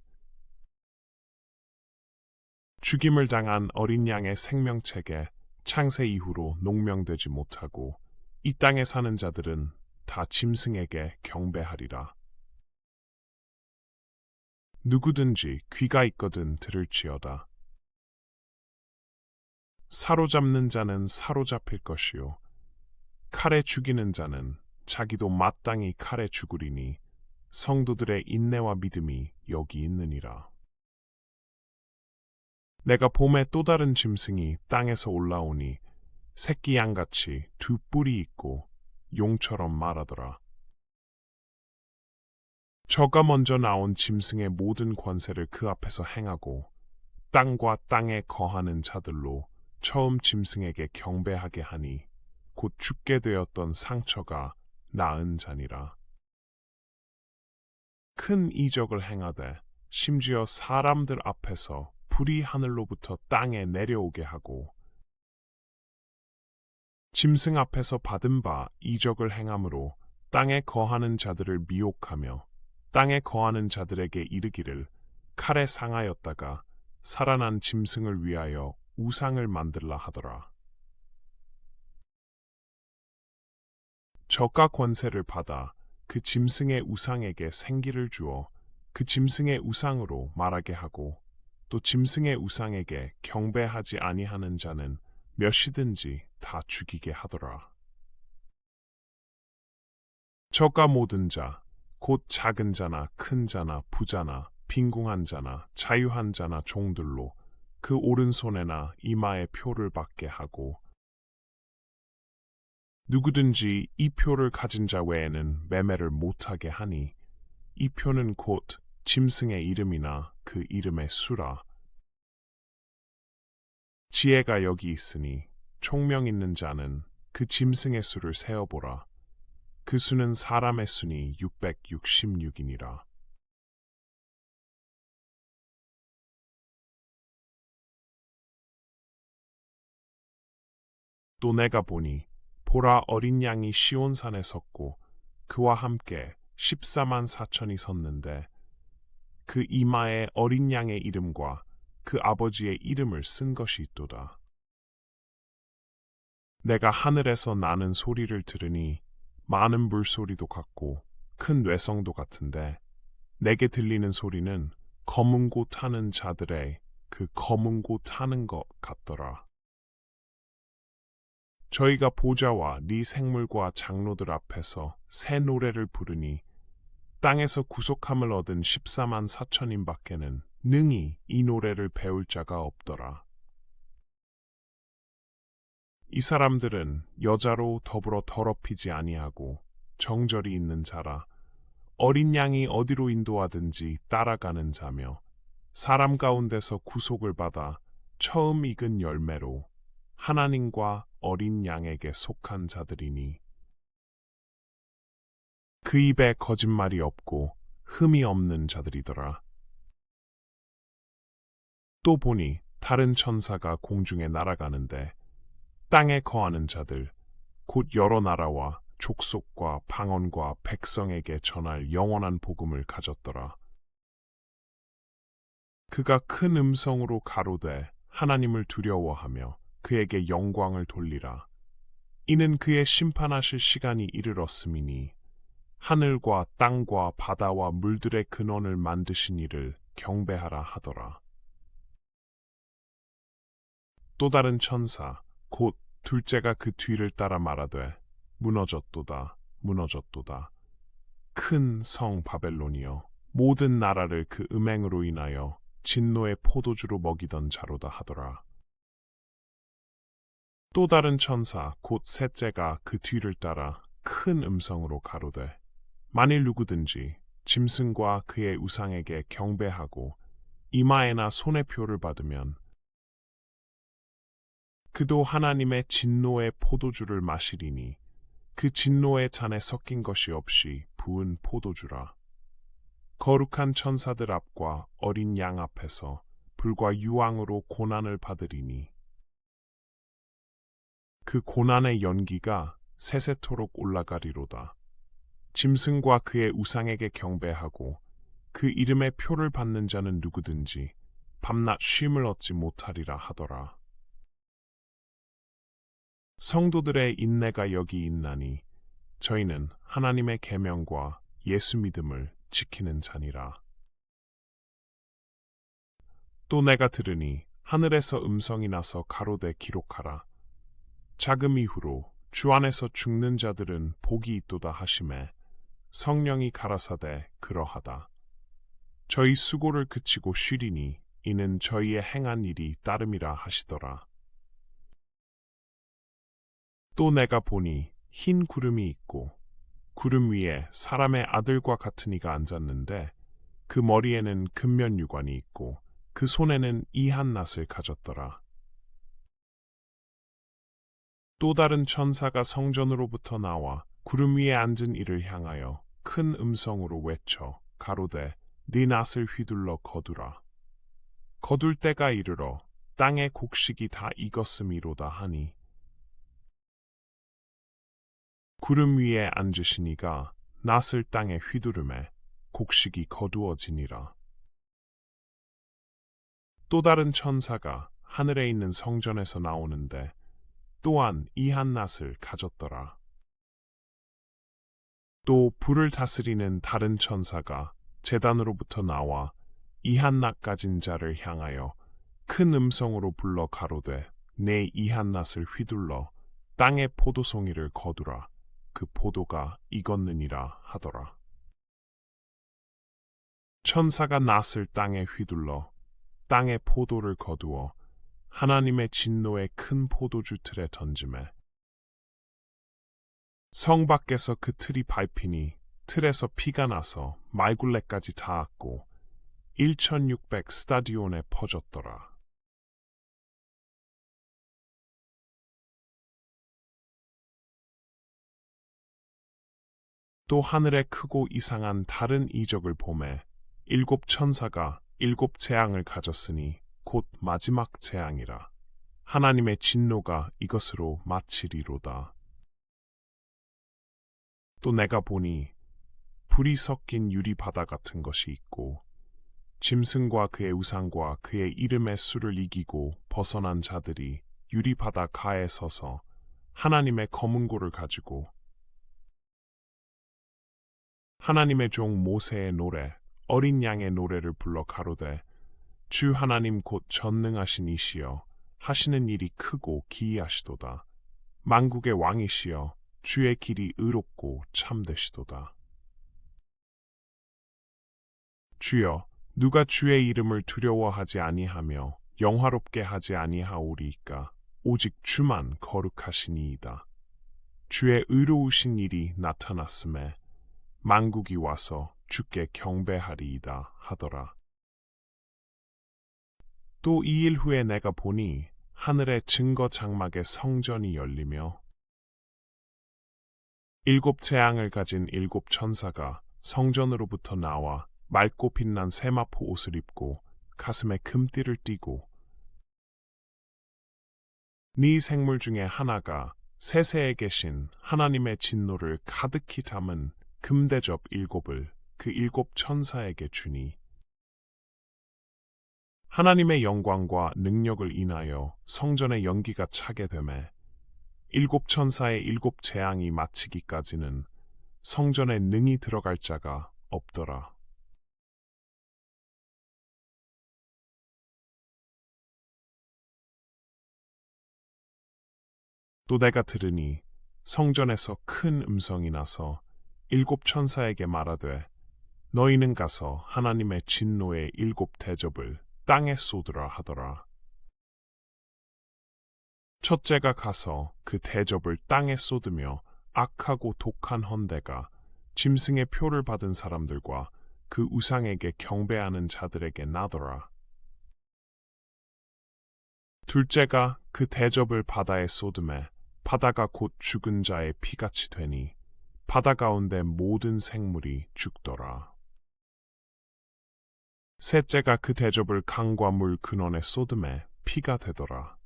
죽임을 당한 어린 양의 생명책에 창세 이후로 농명되지 못하고 이 땅에 사는 자들은 다 짐승에게 경배하리라. 누구든지 귀가 있거든 들을지어다. 사로잡는 자는 사로잡힐 것이요 칼에 죽이는 자는 자기도 마땅히 칼에 죽으리니 성도들의 인내와 믿음이 여기 있느니라. 내가 봄에 또 다른 짐승이 땅에서 올라오니 새끼 양같이 두 뿔이 있고 용처럼 말하더라. 저가 먼저 나온 짐승의 모든 권세를 그 앞에서 행하고 땅과 땅에 거하는 자들로 처음 짐승에게 경배하게 하니 곧 죽게 되었던 상처가 나은 자니라. 큰 이적을 행하되 심지어 사람들 앞에서 불이 하늘로부터 땅에 내려오게 하고 짐승 앞에서 받은 바 이적을 행함으로 땅에 거하는 자들을 미혹하며 땅에 거하는 자들에게 이르기를 칼에 상하였다가 살아난 짐승을 위하여 우상을 만들라 하더라. 저가 권세를 받아 그 짐승의 우상에게 생기를 주어 그 짐승의 우상으로 말하게 하고 또 짐승의 우상에게 경배하지 아니하는 자는 몇이든지 다 죽이게 하더라. 저가 모든 자, 곧 작은 자나 큰 자나 부자나 빈궁한 자나 자유한 자나 종들로 그 오른손에나 이마에 표를 받게 하고 누구든지 이 표를 가진 자 외에는 매매를 못하게 하니 이 표는 곧 짐승의 이름이나 그 이름의 수라. 지혜가 여기 있으니 총명 있는 자는 그 짐승의 수를 세어보라. 그 수는 사람의 수니 666이니라. 또 내가 보니 보라 어린 양이 시온산에 섰고 그와 함께 14만 4천이 섰는데 그 이마에 어린 양의 이름과 그 아버지의 이름을 쓴 것이 있도다. 내가 하늘에서 나는 소리를 들으니 많은 물소리도 같고 큰 뇌성도 같은데 내게 들리는 소리는 검은 고 타는 자들의 그 검은 곳 하는 것 같더라. 저희가 보좌와 네 생물과 장로들 앞에서 새 노래를 부르니 땅에서 구속함을 얻은 14만 4천인 밖에는 능히 이 노래를 배울 자가 없더라. 이 사람들은 여자로 더불어 더럽히지 아니하고 정절이 있는 자라 어린 양이 어디로 인도하든지 따라가는 자며 사람 가운데서 구속을 받아 처음 익은 열매로 하나님과 어린 양에게 속한 자들이니 그 입에 거짓말이 없고 흠이 없는 자들이더라. 또 보니 다른 천사가 공중에 날아가는데 땅에 거하는 자들 곧 여러 나라와 족속과 방언과 백성에게 전할 영원한 복음을 가졌더라. 그가 큰 음성으로 가로되 하나님을 두려워하며 그에게 영광을 돌리라. 이는 그의 심판하실 시간이 이르렀음이니 하늘과 땅과 바다와 물들의 근원을 만드신 이를 경배하라 하더라. 또 다른 천사 곧 둘째가 그 뒤를 따라 말하되 무너졌도다 무너졌도다. 큰 성 바벨론이여 모든 나라를 그 음행으로 인하여 진노의 포도주로 먹이던 자로다 하더라. 또 다른 천사 곧 셋째가 그 뒤를 따라 큰 음성으로 가로되 만일 누구든지 짐승과 그의 우상에게 경배하고 이마에나 손에 표를 받으면 그도 하나님의 진노의 포도주를 마시리니 그 진노의 잔에 섞인 것이 없이 부은 포도주라. 거룩한 천사들 앞과 어린 양 앞에서 불과 유황으로 고난을 받으리니 그 고난의 연기가 세세토록 올라가리로다. 짐승과 그의 우상에게 경배하고 그 이름의 표를 받는 자는 누구든지 밤낮 쉼을 얻지 못하리라 하더라. 성도들의 인내가 여기 있나니 저희는 하나님의 계명과 예수 믿음을 지키는 자니라. 또 내가 들으니 하늘에서 음성이 나서 가로되 기록하라. 자금 이후로 주 안에서 죽는 자들은 복이 있도다 하시매 성령이 가라사대 그러하다. 저희 수고를 그치고 쉬리니 이는 저희의 행한 일이 따름이라 하시더라. 또 내가 보니 흰 구름이 있고 구름 위에 사람의 아들과 같은 이가 앉았는데 그 머리에는 금면 유관이 있고 그 손에는 이한 낫을 가졌더라. 또 다른 천사가 성전으로부터 나와 구름 위에 앉은 이를 향하여 큰 음성으로 외쳐 가로되 네 낫을 휘둘러 거두라. 거둘 때가 이르러 땅의 곡식이 다 익었음이로다 하니 구름 위에 앉으신 이가 낫을 땅에 휘두르매 곡식이 거두어지니라. 또 다른 천사가 하늘에 있는 성전에서 나오는데 또한 이한 낫을 가졌더라. 또 불을 다스리는 다른 천사가 제단으로부터 나와 이한 낫 가진 자를 향하여 큰 음성으로 불러 가로되 내 이한 낫을 휘둘러 땅의 포도송이를 거두라. 그 포도가 익었느니라 하더라. 천사가 낫을 땅에 휘둘러 땅의 포도를 거두어 하나님의 진노의 큰 포도주 틀에 던지매 성 밖에서 그 틀이 밟히니 틀에서 피가 나서 말굴레까지 닿았고 1600 스타디온에 퍼졌더라. 또 하늘에 크고 이상한 다른 이적을 보매 일곱 천사가 일곱 재앙을 가졌으니 곧 마지막 재앙이라. 하나님의 진노가 이것으로 마치리로다. 또 내가 보니 불이 섞인 유리바다 같은 것이 있고 짐승과 그의 우상과 그의 이름의 수를 이기고 벗어난 자들이 유리바다 가에 서서 하나님의 검은 고를 가지고 하나님의 종 모세의 노래 어린 양의 노래를 불러 가로되 주 하나님 곧 전능하신 이시여 하시는 일이 크고 기이하시도다. 만국의 왕이시여 주의 길이 의롭고 참되시도다. 주여 누가 주의 이름을 두려워하지 아니하며 영화롭게 하지 아니하오리이까 오직 주만 거룩하시니이다. 주의 의로우신 일이 나타났음에 만국이 와서 주께 경배하리이다 하더라. 또 2일 후에 내가 보니 하늘의 증거 장막의 성전이 열리며 7 재앙을 가진 7 천사가 성전으로부터 나와 맑고 빛난 세마포 옷을 입고 가슴에 금띠를 띠고 네 생물 중에 하나가 세세에 계신 하나님의 진노를 가득히 담은 금대접 7을 그 7 천사에게 주니 하나님의 영광과 능력을 인하여 성전의 연기가 차게 되매 7 천사의 7 재앙이 마치기까지는 성전에 능히 들어갈 자가 없더라. 또 내가 들으니 성전에서 큰 음성이 나서 7 천사에게 말하되 너희는 가서 하나님의 진노의 7 대접을 땅에 쏟으라 하더라. 첫째가 가서 그 대접을 땅에 쏟으며 악하고 독한 헌대가 짐승의 표를 받은 사람들과 그 우상에게 경배하는 자들에게 나더라. 둘째가 그 대접을 바다에 쏟음에 바다가 곧 죽은 자의 피같이 되니 바다 가운데 모든 생물이 죽더라. 셋째가 그 대접을 강과 물 근원에 쏟음에 피가 되더라.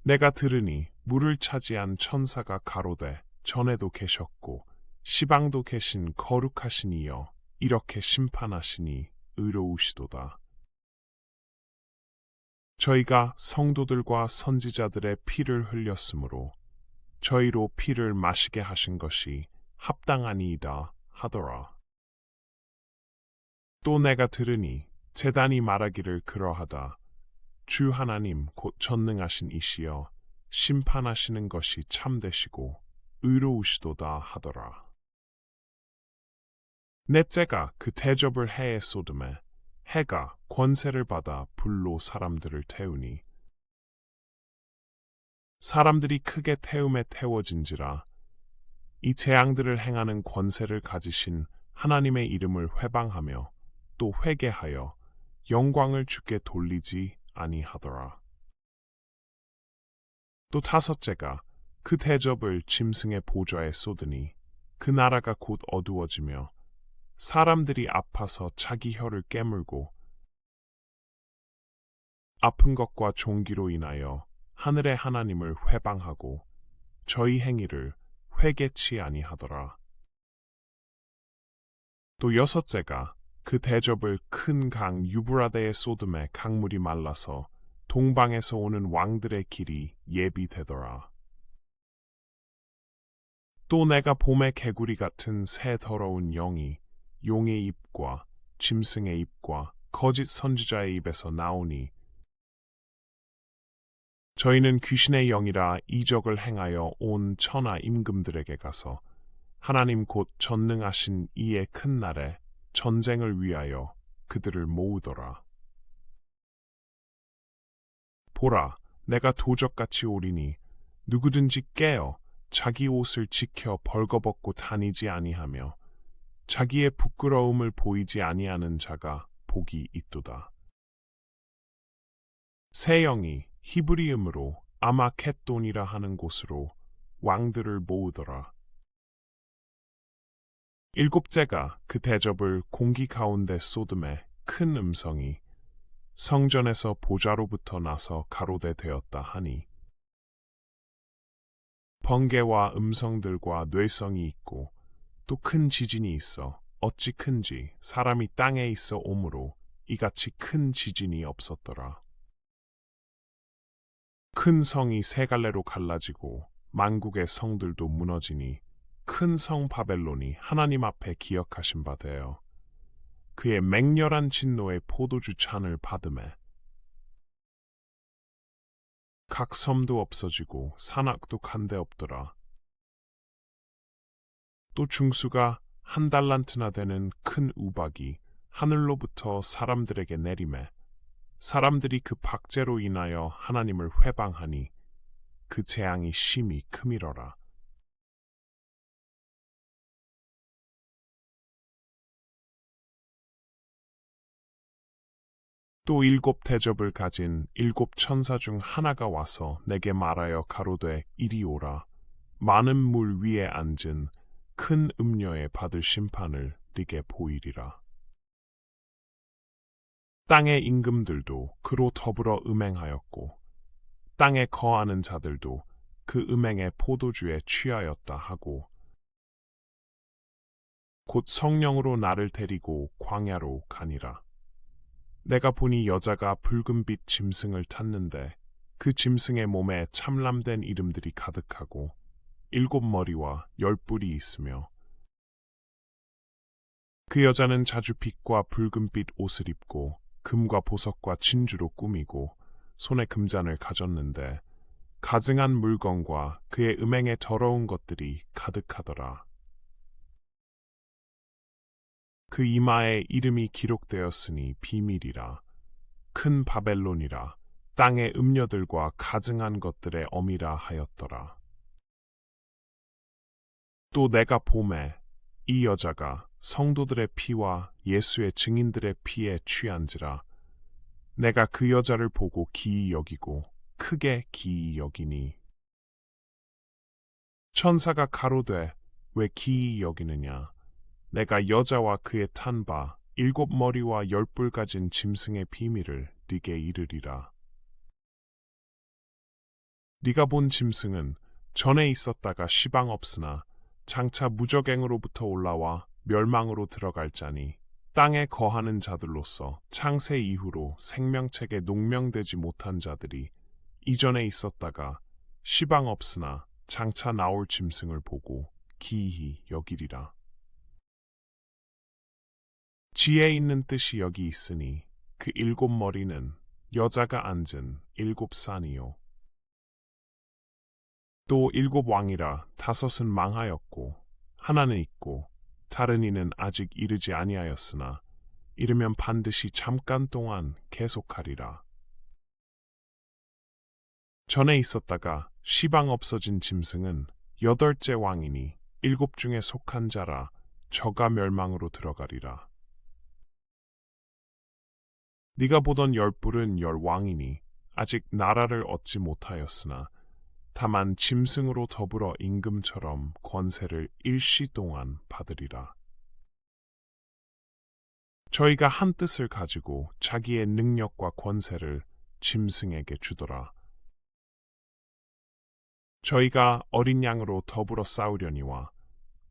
내가 들으니 물을 차지한 천사가 가로되 전에도 계셨고 시방도 계신 거룩하신 이여 이렇게 심판하시니 의로우시도다. 저희가 성도들과 선지자들의 피를 흘렸으므로 저희로 피를 마시게 하신 것이 합당하니이다 하더라. 또 내가 들으니 제단이 말하기를 그러하다. 주 하나님 곧 전능하신 이시여 심판하시는 것이 참되시고 의로우시도다 하더라. 넷째가 그 대접을 해에 쏟음에 해가 권세를 받아 불로 사람들을 태우니 사람들이 크게 태움에 태워진지라 이 재앙들을 행하는 권세를 가지신 하나님의 이름을 회방하며 또 회개하여 영광을 주께 돌리지 아니하더라. 또 다섯째가 그 대접을 짐승의 보좌에 쏟으니 그 나라가 곧 어두워지며 사람들이 아파서 자기 혀를 깨물고 아픈 것과 종기로 인하여 하늘의 하나님을 회방하고 저희 행위를 회개치 아니하더라. 또 여섯째가 그 대접을 큰 강 유브라데에 쏟음에 강물이 말라서 동방에서 오는 왕들의 길이 예비되더라. 또 내가 봄의 개구리 같은 새 더러운 영이 용의 입과 짐승의 입과 거짓 선지자의 입에서 나오니 저희는 귀신의 영이라 이적을 행하여 온 천하 임금들에게 가서 하나님 곧 전능하신 이의 큰 날에 전쟁을 위하여 그들을 모으더라. 보라, 내가 도적같이 오리니 누구든지 깨어 자기 옷을 지켜 벌거벗고 다니지 아니하며 자기의 부끄러움을 보이지 아니하는 자가 복이 있도다. 새 영이 히브리음으로 아마켓돈이라 하는 곳으로 왕들을 모으더라. 일곱째가 그 대접을 공기 가운데 쏟음에 큰 음성이 성전에서 보좌로부터 나서 가로되 되었다 하니 번개와 음성들과 뇌성이 있고 또 큰 지진이 있어 어찌 큰지 사람이 땅에 있어 오므로 이같이 큰 지진이 없었더라. 큰 성이 세 갈래로 갈라지고 만국의 성들도 무너지니 큰 성 바벨론이 하나님 앞에 기억하신 바 되어 그의 맹렬한 진노의 포도주 잔을 받음에 각 섬도 없어지고 산악도 간데 없더라. 또 중수가 1달란트나 되는 큰 우박이 하늘로부터 사람들에게 내림에 사람들이 그 박제로 인하여 하나님을 회방하니 그 재앙이 심히 크미러라. 또 7 대접을 가진 7 천사 중 하나가 와서 내게 말하여 가로되 이리 오라. 많은 물 위에 앉은 큰 음녀에 받을 심판을 네게 보이리라. 땅의 임금들도 그로 더불어 음행하였고 땅에 거하는 자들도 그 음행의 포도주에 취하였다 하고 곧 성령으로 나를 데리고 광야로 가니라. 내가 보니 여자가 붉은빛 짐승을 탔는데 그 짐승의 몸에 참람된 이름들이 가득하고 7 머리와 10 뿔이 있으며 그 여자는 자주빛과 붉은빛 옷을 입고 금과 보석과 진주로 꾸미고 손에 금잔을 가졌는데 가증한 물건과 그의 음행에 더러운 것들이 가득하더라. 그 이마에 이름이 기록되었으니 비밀이라. 큰 바벨론이라. 땅의 음녀들과 가증한 것들의 어미라 하였더라. 또 내가 보매 이 여자가 성도들의 피와 예수의 증인들의 피에 취한지라. 내가 그 여자를 보고 기이 여기고 크게 기이 여기니 천사가 가로되 왜 기이 여기느냐. 내가 여자와 그의 탄 바 7 머리와 10 뿔 가진 짐승의 비밀을 네게 이르리라. 네가 본 짐승은 전에 있었다가 시방 없으나 장차 무적행으로부터 올라와 멸망으로 들어갈 자니 땅에 거하는 자들로서 창세 이후로 생명책에 농명되지 못한 자들이 이전에 있었다가 시방 없으나 장차 나올 짐승을 보고 기이히 여기리라. 지혜 있는 뜻이 여기 있으니 그 7 머리는 여자가 앉은 7 산이요. 또 7 왕이라 5은 망하였고 하나는 있고 다른 이는 아직 이르지 아니하였으나 이르면 반드시 잠깐 동안 계속하리라. 전에 있었다가 시방 없어진 짐승은 8째 왕이니 7 중에 속한 자라 저가 멸망으로 들어가리라. 네가 보던 10 뿔은 10 왕이니 아직 나라를 얻지 못하였으나 다만 짐승으로 더불어 임금처럼 권세를 일시 동안 받으리라. 저희가 한 뜻을 가지고 자기의 능력과 권세를 짐승에게 주더라. 저희가 어린 양으로 더불어 싸우려니와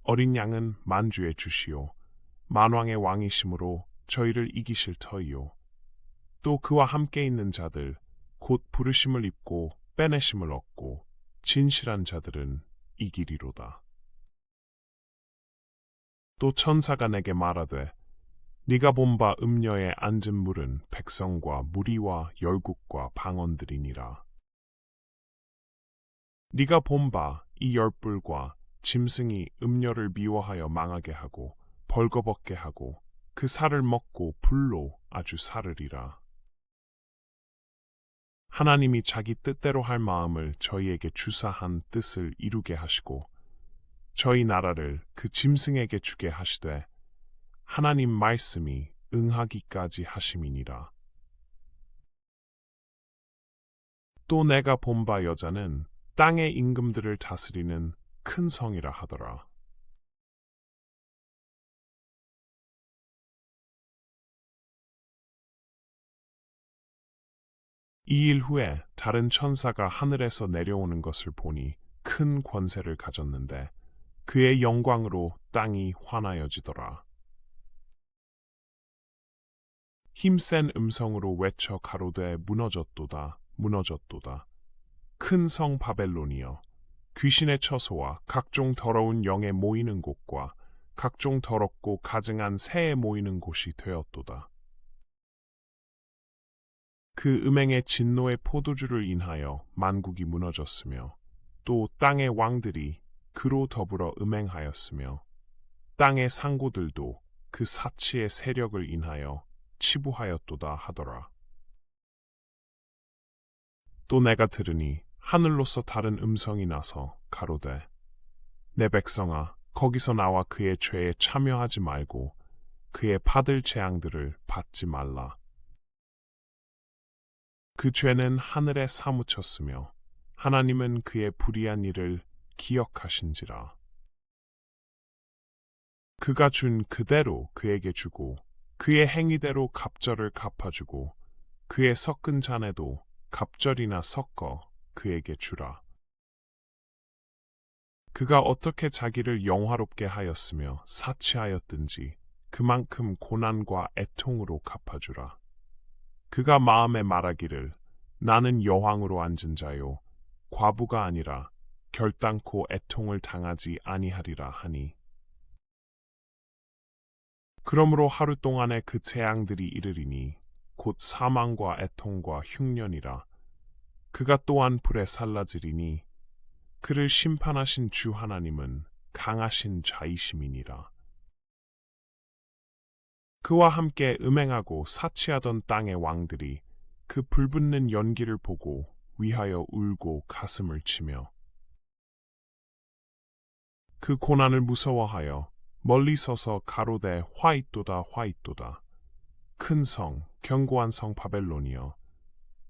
어린 양은 만주의 주시오 만왕의 왕이심으로 저희를 이기실 터이요. 또 그와 함께 있는 자들 곧 부르심을 입고 빼내심을 얻고 진실한 자들은 이기리로다. 또 천사가 내게 말하되 네가 본 바 음녀에 앉은 물은 백성과 무리와 열국과 방언들이니라. 네가 본 바 이 10뿔과 짐승이 음녀를 미워하여 망하게 하고 벌거벗게 하고 그 살을 먹고 불로 아주 사르리라. 하나님이 자기 뜻대로 할 마음을 저희에게 주사한 뜻을 이루게 하시고 저희 나라를 그 짐승에게 주게 하시되 하나님 말씀이 응하기까지 하심이니라. 또 내가 본 바 여자는 땅의 임금들을 다스리는 큰 성이라 하더라. 이 일 후에 다른 천사가 하늘에서 내려오는 것을 보니 큰 권세를 가졌는데 그의 영광으로 땅이 환하여지더라. 힘센 음성으로 외쳐 가로되 무너졌도다 무너졌도다. 큰 성 바벨론이여 귀신의 처소와 각종 더러운 영에 모이는 곳과 각종 더럽고 가증한 새에 모이는 곳이 되었도다. 그 음행의 진노의 포도주를 인하여 만국이 무너졌으며 또 땅의 왕들이 그로 더불어 음행하였으며 땅의 상고들도 그 사치의 세력을 인하여 치부하였도다 하더라. 또 내가 들으니 하늘로서 다른 음성이 나서 가로되 내 백성아 거기서 나와 그의 죄에 참여하지 말고 그의 받을 재앙들을 받지 말라. 그 죄는 하늘에 사무쳤으며 하나님은 그의 불의한 일을 기억하신지라. 그가 준 그대로 그에게 주고 그의 행위대로 갑절을 갚아주고 그의 섞은 잔에도 갑절이나 섞어 그에게 주라. 그가 어떻게 자기를 영화롭게 하였으며 사치하였든지 그만큼 고난과 애통으로 갚아주라. 그가 마음에 말하기를 나는 여왕으로 앉은 자요 과부가 아니라 결단코 애통을 당하지 아니하리라 하니 그러므로 하루 동안에 그 재앙들이 이르리니 곧 사망과 애통과 흉년이라. 그가 또한 불에 살라지리니 그를 심판하신 주 하나님은 강하신 자이심이니라. 그와 함께 음행하고 사치하던 땅의 왕들이 그 불붙는 연기를 보고 위하여 울고 가슴을 치며 그 고난을 무서워하여 멀리 서서 가로되 화이또다 화이또다. 큰 성, 견고한 성 바벨론이여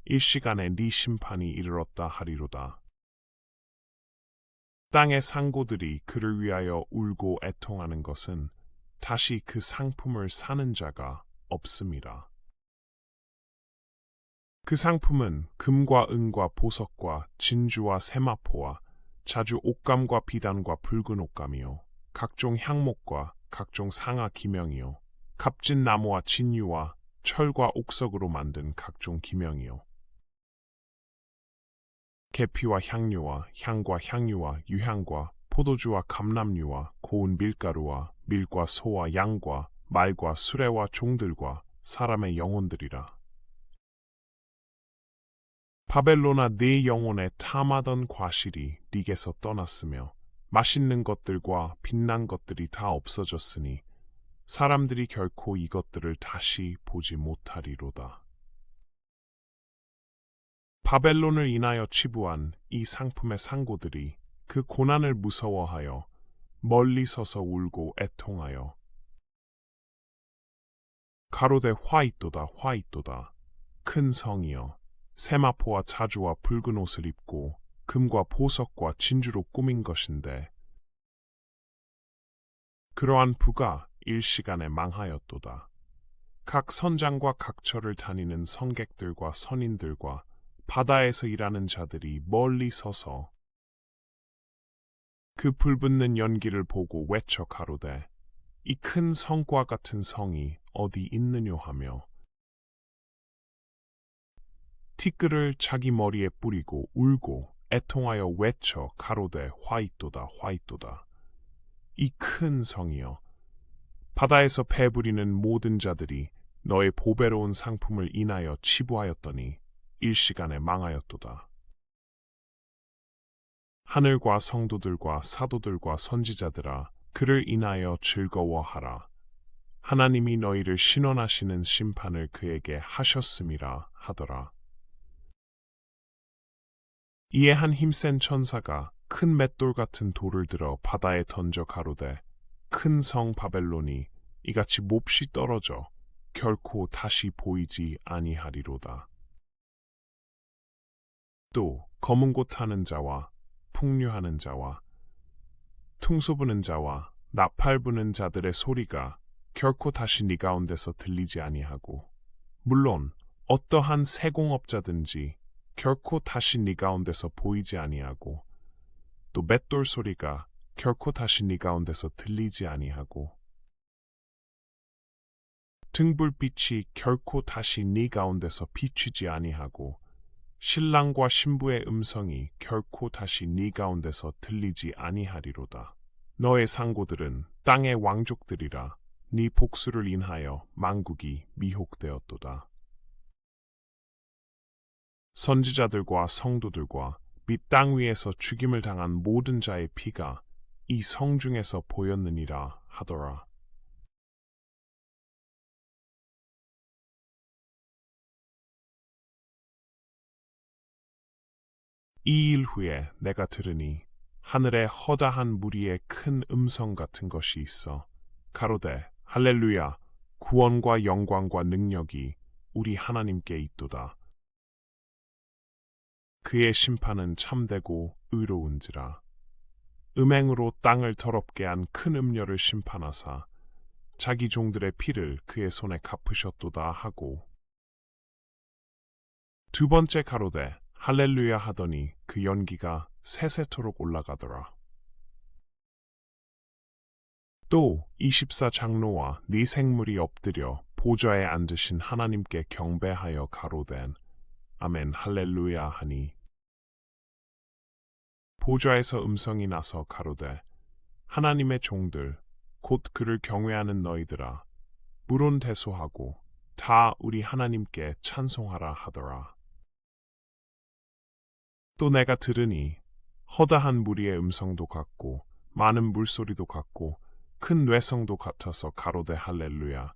일시간에 네 심판이 이르렀다 하리로다. 땅의 상고들이 그를 위하여 울고 애통하는 것은 다시 그 상품을 사는 자가 없음이라. 그 상품은 금과 은과 보석과 진주와 세마포와 자주 옥감과 비단과 붉은 옥감이요 각종 향목과 각종 상아 기명이요 값진 나무와 진유와 철과 옥석으로 만든 각종 기명이요 계피와 향료와 향과 향유와 유향과 포도주와 감람류와 고운 밀가루와 밀과 소와 양과 말과 수레와 종들과 사람의 영혼들이라. 바벨론아 네 영혼에 탐하던 과실이 네게서 떠났으며 맛있는 것들과 빛난 것들이 다 없어졌으니 사람들이 결코 이것들을 다시 보지 못하리로다. 바벨론을 인하여 치부한 이 상품의 상고들이 그 고난을 무서워하여 멀리 서서 울고 애통하여 가로되 화이또다 화이또다. 큰 성이여 세마포와 자주와 붉은 옷을 입고 금과 보석과 진주로 꾸민 것인데 그러한 부가 일시간에 망하였도다. 각 선장과 각처를 다니는 성객들과 선인들과 바다에서 일하는 자들이 멀리 서서 그 불붙는 연기를 보고 외쳐 가로되 이 큰 성과 같은 성이 어디 있느뇨 하며 티끌을 자기 머리에 뿌리고 울고 애통하여 외쳐 가로되 화이또다 화이또다. 이 큰 성이여 바다에서 배부리는 모든 자들이 너의 보배로운 상품을 인하여 치부하였더니 일시간에 망하였도다. 하늘과 성도들과 사도들과 선지자들아 그를 인하여 즐거워하라. 하나님이 너희를 신원하시는 심판을 그에게 하셨음이라 하더라. 이에 한 힘센 천사가 큰 맷돌 같은 돌을 들어 바다에 던져 가로되 큰 성 바벨론이 이같이 몹시 떨어져 결코 다시 보이지 아니하리로다. 또 검은 곳 타는 자와 풍류하는 자와 퉁소 부는 자와 나팔 부는 자들의 소리가 결코 다시 네 가운데서 들리지 아니하고 물론 어떠한 세공업자든지 결코 다시 네 가운데서 보이지 아니하고 또 맷돌 소리가 결코 다시 네 가운데서 들리지 아니하고 등불빛이 결코 다시 네 가운데서 비추지 아니하고 신랑과 신부의 음성이 결코 다시 네 가운데서 들리지 아니하리로다. 너의 상고들은 땅의 왕족들이라. 네 복수를 인하여 만국이 미혹되었도다. 선지자들과 성도들과 및 땅 위에서 죽임을 당한 모든 자의 피가 이 성중에서 보였느니라 하더라. 이 일 후에 내가 들으니 하늘에 허다한 무리의 큰 음성 같은 것이 있어 가로되 할렐루야 구원과 영광과 능력이 우리 하나님께 있도다. 그의 심판은 참되고 의로운지라. 음행으로 땅을 더럽게 한 큰 음녀를 심판하사 자기 종들의 피를 그의 손에 갚으셨도다 하고 두 번째 가로되 할렐루야 하더니 그 연기가 세세토록 올라가더라. 또 24장로와 네 생물이 엎드려 보좌에 앉으신 하나님께 경배하여 가로된 아멘 할렐루야 하니 보좌에서 음성이 나서 가로되 하나님의 종들 곧 그를 경외하는 너희들아 물론 대소하고 다 우리 하나님께 찬송하라 하더라. 또 내가 들으니 허다한 무리의 음성도 같고 많은 물소리도 같고 큰 뇌성도 같아서 가로되 할렐루야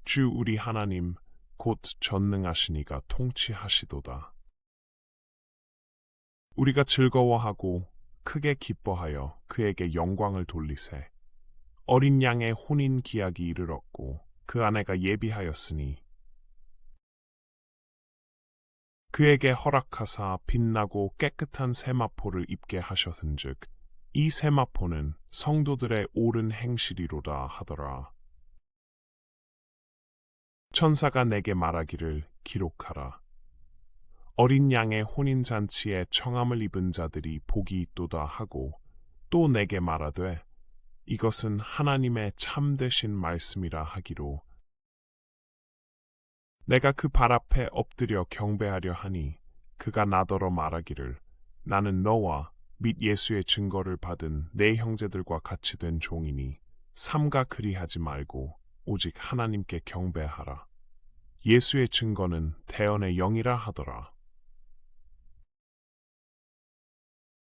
주 우리 하나님 곧 전능하시니가 통치하시도다. 우리가 즐거워하고 크게 기뻐하여 그에게 영광을 돌리세. 어린 양의 혼인 기약이 이르렀고 그 아내가 예비하였으니 그에게 허락하사 빛나고 깨끗한 세마포를 입게 하셨은즉 이 세마포는 성도들의 옳은 행실이로다 하더라. 천사가 내게 말하기를 기록하라. 어린 양의 혼인잔치에 청함을 입은 자들이 복이 있도다 하고 또 내게 말하되 이것은 하나님의 참되신 말씀이라 하기로 내가 그 발 앞에 엎드려 경배하려 하니 그가 나더러 말하기를 나는 너와 및 예수의 증거를 받은 내 형제들과 같이 된 종이니 삼가 그리하지 말고 오직 하나님께 경배하라. 예수의 증거는 대언의 영이라 하더라.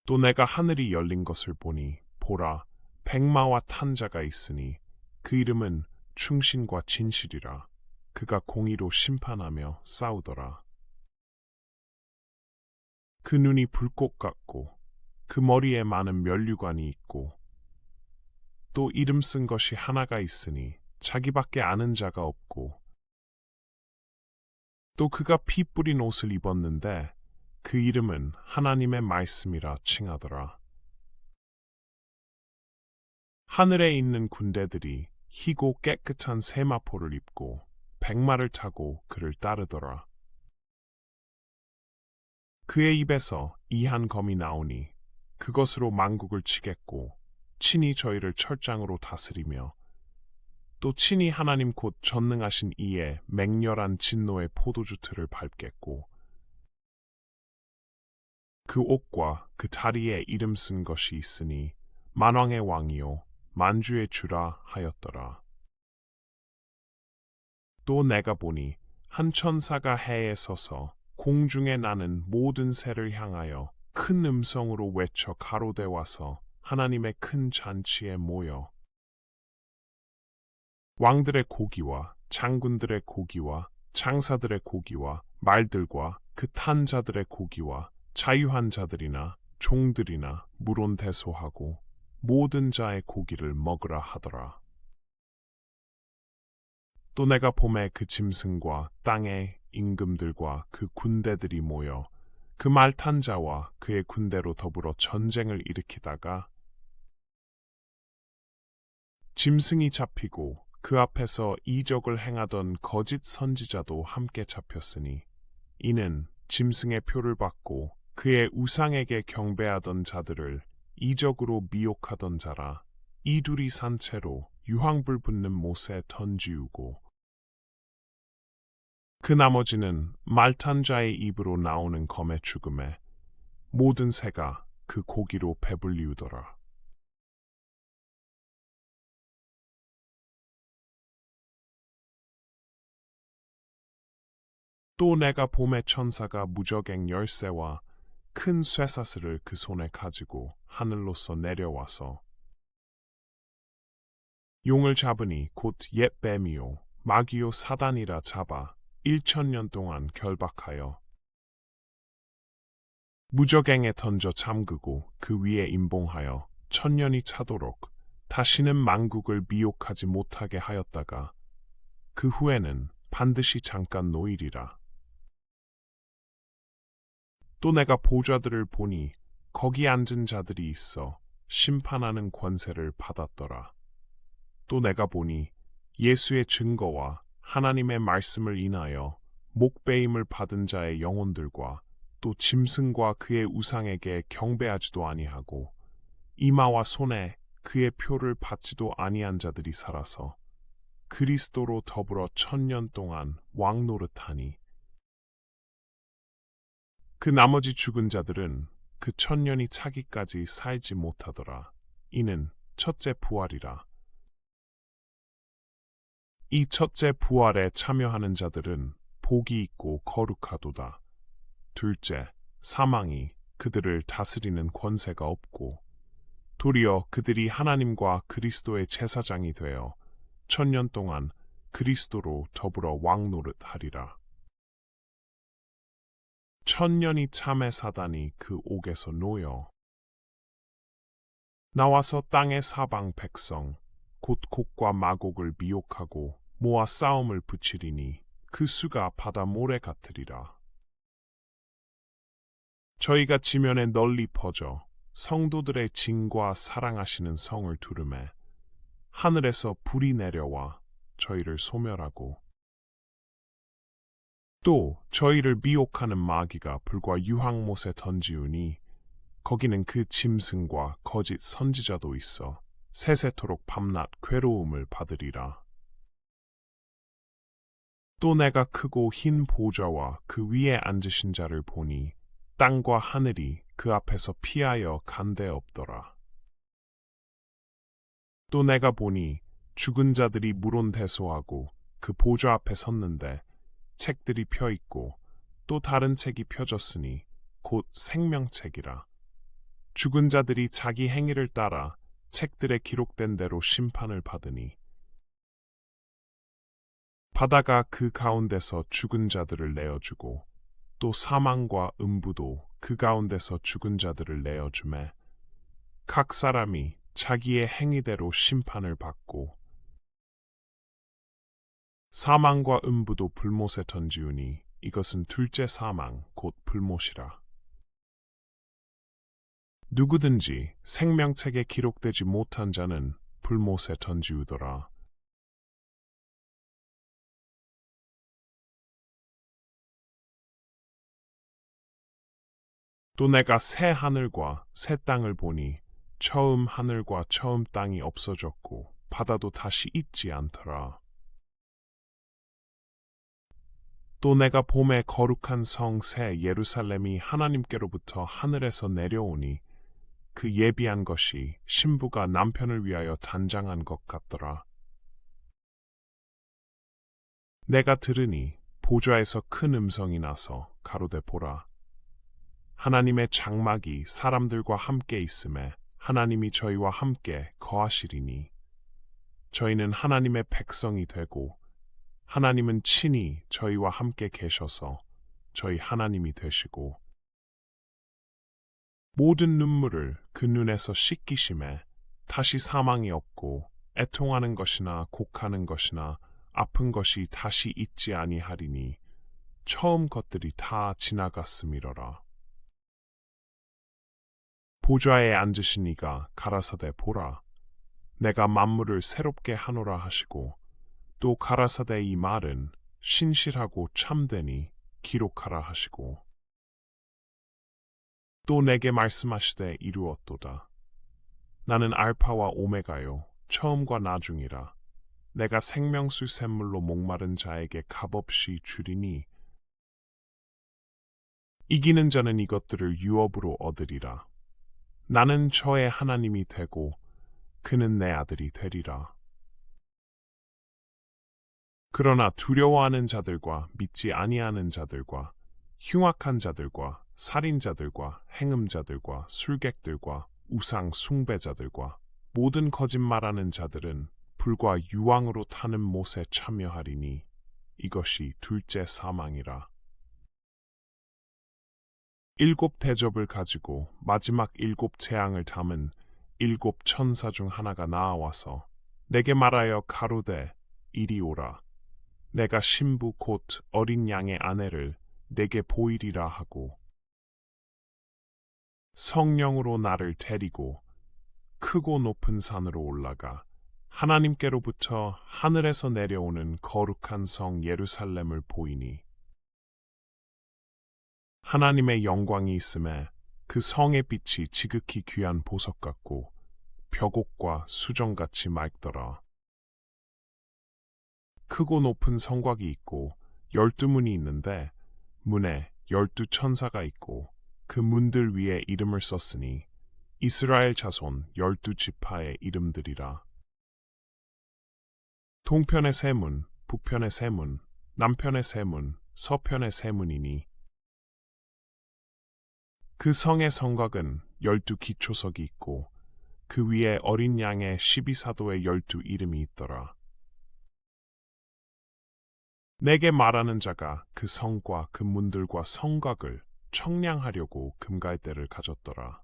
또 내가 하늘이 열린 것을 보니 보라 백마와 탄 자가 있으니 그 이름은 충신과 진실이라. 그가 공의로 심판하며 싸우더라. 그 눈이 불꽃 같고 그 머리에 많은 면류관이 있고 또 이름 쓴 것이 하나가 있으니 자기밖에 아는 자가 없고 또 그가 피 뿌린 옷을 입었는데 그 이름은 하나님의 말씀이라 칭하더라. 하늘에 있는 군대들이 희고 깨끗한 세마포를 입고 백마를 타고 그를 따르더라. 그의 입에서 이한 검이 나오니 그것으로 만국을 치겠고 친히 저희를 철장으로 다스리며 또 친히 하나님 곧 전능하신 이의 맹렬한 진노의 포도주 틀을 밟겠고 그 옷과 그 다리에 이름 쓴 것이 있으니 만왕의 왕이요 만주의 주라 하였더라. 또 내가 보니 한 천사가 해에 서서 공중에 나는 모든 새를 향하여 큰 음성으로 외쳐 가로되 와서 하나님의 큰 잔치에 모여 왕들의 고기와 장군들의 고기와 장사들의 고기와 말들과 그 탄 자들의 고기와 자유한 자들이나 종들이나 물론 대소하고 모든 자의 고기를 먹으라 하더라. 또 내가 봄에 그 짐승과 땅의 임금들과 그 군대들이 모여 그 말 탄 자와 그의 군대로 더불어 전쟁을 일으키다가 짐승이 잡히고 그 앞에서 이적을 행하던 거짓 선지자도 함께 잡혔으니 이는 짐승의 표를 받고 그의 우상에게 경배하던 자들을 이적으로 미혹하던 자라. 이 둘이 산 채로 유황불 붙는 못에 던지우고 그 나머지는 말탄 자의 입으로 나오는 검의 죽음에 모든 새가 그 고기로 배불리우더라. 또 내가 봄의 천사가 무저갱 열쇠와 큰 쇠사슬을 그 손에 가지고 하늘로서 내려와서 용을 잡으니 곧 옛 뱀이요 마귀요 사단이라 잡아 1000년 동안 결박하여 무저갱에 던져 잠그고 그 위에 임봉하여 1000년이 차도록 다시는 만국을 미혹하지 못하게 하였다가 그 후에는 반드시 잠깐 노이리라. 또 내가 보좌들을 보니 거기 앉은 자들이 있어 심판하는 권세를 받았더라. 또 내가 보니 예수의 증거와 하나님의 말씀을 인하여 목배임을 받은 자의 영혼들과 또 짐승과 그의 우상에게 경배하지도 아니하고 이마와 손에 그의 표를 받지도 아니한 자들이 살아서 그리스도로 더불어 1000년 동안 왕노릇하니 그 나머지 죽은 자들은 그 1000년이 차기까지 살지 못하더라. 이는 첫째 부활이라. 이 첫째 부활에 참여하는 자들은 복이 있고 거룩하도다. 둘째, 사망이 그들을 다스리는 권세가 없고 도리어 그들이 하나님과 그리스도의 제사장이 되어 1000년 동안 그리스도로 더불어 왕노릇하리라. 1000년이 참의 사단이 그 옥에서 놓여 나와서 땅의 사방 백성 곧 곡과 마곡을 미혹하고 모아 싸움을 붙이리니 그 수가 바다 모래 같으리라. 저희가 지면에 널리 퍼져 성도들의 징과 사랑하시는 성을 두르매 하늘에서 불이 내려와 저희를 소멸하고 또 저희를 미혹하는 마귀가 불과 유황못에 던지우니 거기는 그 짐승과 거짓 선지자도 있어 세세토록 밤낮 괴로움을 받으리라. 또 내가 크고 흰 보좌와 그 위에 앉으신 자를 보니 땅과 하늘이 그 앞에서 피하여 간데 없더라. 또 내가 보니 죽은 자들이 물온대소하고 그 보좌 앞에 섰는데 책들이 펴 있고 또 다른 책이 펴졌으니 곧 생명책이라. 죽은 자들이 자기 행위를 따라 책들에 기록된 대로 심판을 받으니 바다가 그 가운데서 죽은 자들을 내어주고 또 사망과 음부도 그 가운데서 죽은 자들을 내어주매 각 사람이 자기의 행위대로 심판을 받고 사망과 음부도 불못에 던지우니 이것은 둘째 사망 곧 불못이라. 누구든지 생명책에 기록되지 못한 자는 불못에 던지우더라. 또 내가 새 하늘과 새 땅을 보니 처음 하늘과 처음 땅이 없어졌고 바다도 다시 있지 않더라. 또 내가 봄에 거룩한 성 새 예루살렘이 하나님께로부터 하늘에서 내려오니 그 예비한 것이 신부가 남편을 위하여 단장한 것 같더라. 내가 들으니 보좌에서 큰 음성이 나서 가로되 보라. 하나님의 장막이 사람들과 함께 있음에 하나님이 저희와 함께 거하시리니 저희는 하나님의 백성이 되고 하나님은 친히 저희와 함께 계셔서 저희 하나님이 되시고 모든 눈물을 그 눈에서 씻기심에 다시 사망이 없고 애통하는 것이나 곡하는 것이나 아픈 것이 다시 있지 아니하리니 처음 것들이 다 지나갔음이러라. 보좌에 앉으신 이가 가라사대 보라. 내가 만물을 새롭게 하노라 하시고 또 가라사대 이 말은 신실하고 참되니 기록하라 하시고 또 내게 말씀하시되 이루었도다. 나는 알파와 오메가요 처음과 나중이라. 내가 생명수 샘물로 목마른 자에게 값없이 주리니 이기는 자는 이것들을 유업으로 얻으리라. 나는 저의 하나님이 되고 그는 내 아들이 되리라. 그러나 두려워하는 자들과 믿지 아니하는 자들과 흉악한 자들과 살인자들과 행음자들과 술객들과 우상 숭배자들과 모든 거짓말하는 자들은 불과 유황으로 타는 못에 참여하리니 이것이 둘째 사망이라. 일곱 대접을 가지고 마지막 일곱 재앙을 담은 일곱 천사 중 하나가 나와서 내게 말하여 가로되 이리 오라. 내가 신부 곧 어린 양의 아내를 내게 보이리라 하고 성령으로 나를 데리고 크고 높은 산으로 올라가 하나님께로부터 하늘에서 내려오는 거룩한 성 예루살렘을 보이니 하나님의 영광이 있음에 그 성의 빛이 지극히 귀한 보석 같고 벽옥과 수정같이 맑더라. 크고 높은 성곽이 있고 12문이 있는데 문에 12천사가 있고 그 문들 위에 이름을 썼으니 이스라엘 자손 12지파의 이름들이라. 동편의 세 문, 북편의 세 문, 남편의 세 문, 서편의 세 문이니 그 성의 성곽은 12기초석이 있고 그 위에 어린 양의 12사도의 12 이름이 있더라. 내게 말하는 자가 그 성과 그 문들과 성곽을 청량하려고 금갈대를 가졌더라.